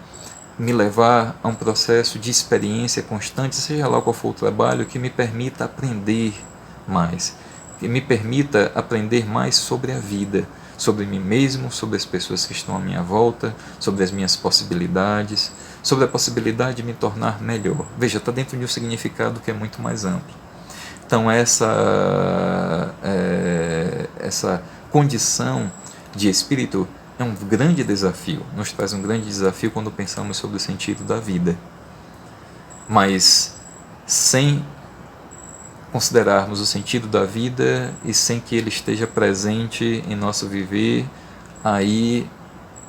me levar a um processo de experiência constante, seja lá qual for o trabalho, que me permita aprender mais, que me permita aprender mais sobre a vida, sobre mim mesmo, sobre as pessoas que estão à minha volta, sobre as minhas possibilidades, sobre a possibilidade de me tornar melhor. Veja, está dentro de um significado que é muito mais amplo. Então essa condição de espírito é um grande desafio, nos traz um grande desafio quando pensamos sobre o sentido da vida. Mas sem considerarmos o sentido da vida e sem que ele esteja presente em nosso viver, aí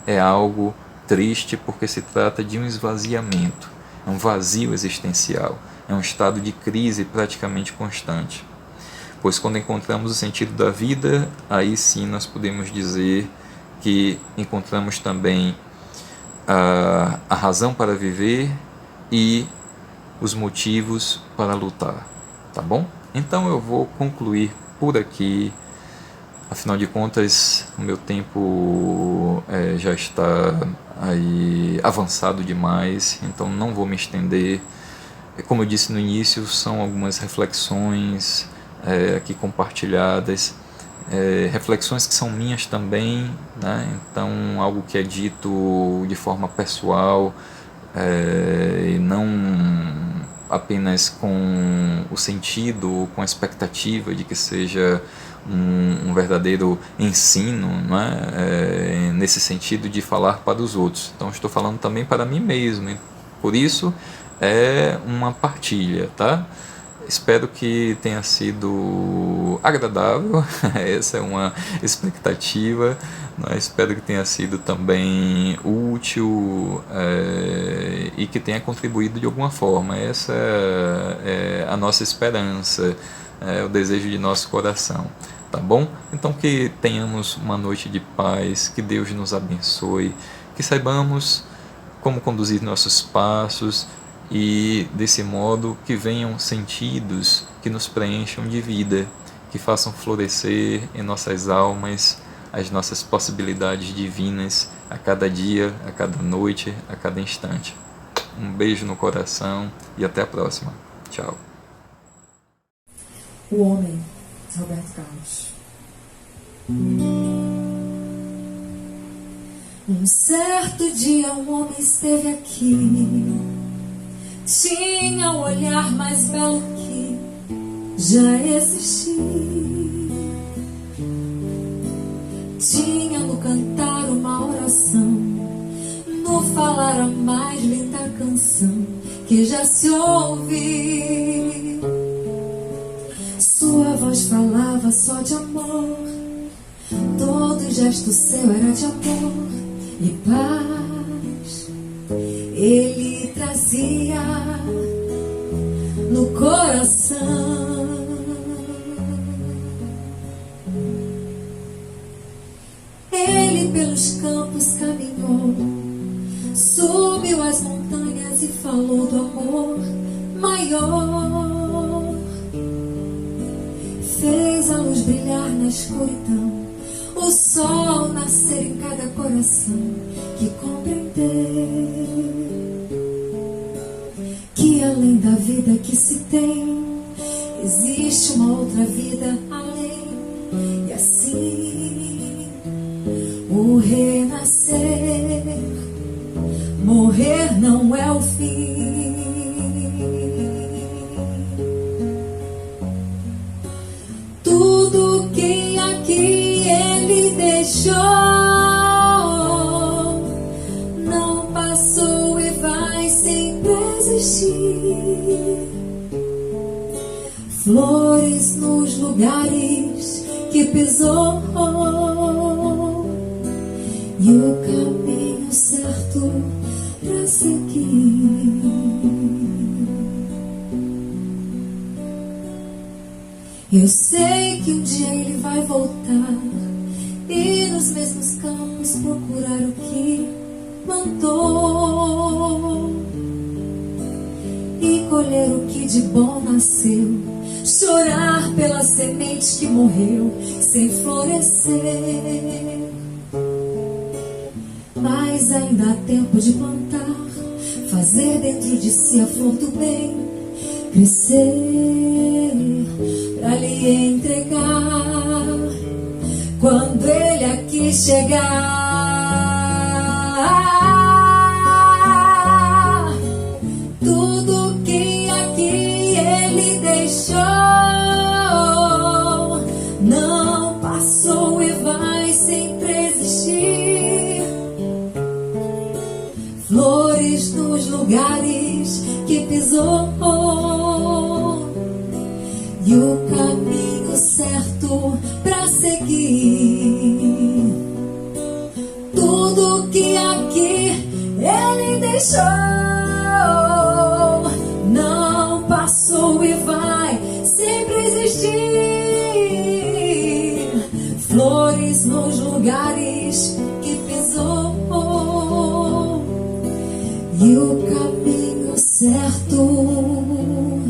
é algo triste, porque se trata de um esvaziamento. É um vazio existencial, é um estado de crise praticamente constante. Pois quando encontramos o sentido da vida, aí sim nós podemos dizer que encontramos também a razão para viver e os motivos para lutar, tá bom? Então eu vou concluir por aqui. Afinal de contas, o meu tempo já está aí avançado demais, então não vou me estender. Como eu disse no início, são algumas reflexões aqui compartilhadas, reflexões que são minhas também, né? Então algo que é dito de forma pessoal e não apenas com o sentido, com a expectativa de que seja um verdadeiro ensino, não é? Nesse sentido de falar para os outros. Então estou falando também para mim mesmo, por isso é uma partilha, tá? Espero que tenha sido agradável, essa é uma expectativa, né? Espero que tenha sido também útil e que tenha contribuído de alguma forma. Essa é a nossa esperança, o desejo de nosso coração, tá bom? Então que tenhamos uma noite de paz, que Deus nos abençoe, que saibamos como conduzir nossos passos, e desse modo que venham sentidos que nos preencham de vida, que façam florescer em nossas almas as nossas possibilidades divinas a cada dia, a cada noite, a cada instante. Um beijo no coração e até a próxima. Tchau. O Homem, Roberto Carlos. Um certo dia um homem esteve aqui. Tinha o olhar mais belo que já existiu. Tinha no cantar uma oração, no falar a mais linda canção que já se ouviu. Sua voz falava só de amor, todo gesto seu era de amor e paz. Ele trazia no coração. Ele pelos campos caminhou, subiu as montanhas e falou do amor maior. Fez a luz brilhar na escuridão, o sol nascer em cada coração que compreendeu que além da vida que se tem, existe uma outra vida além. E assim, o renascer, morrer não é o fim. Tudo que aqui ele deixou não passou e vai sempre existir. Flores nos lugares que pisou e o caminho certo pra seguir. Eu sei que um dia ele vai voltar e nos mesmos campos procurar o que plantou e colher o que de bom nasceu, chorar pela semente que morreu sem florescer. Mas ainda há tempo de plantar, fazer dentro de si a flor do bem crescer, pra lhe entregar quando ele aqui chegar. Tudo que aqui ele deixou não passou e vai sempre existir. Flores nos lugares que pisou e o caminho certo pra seguir. Tudo que aqui ele deixou e o caminho certo.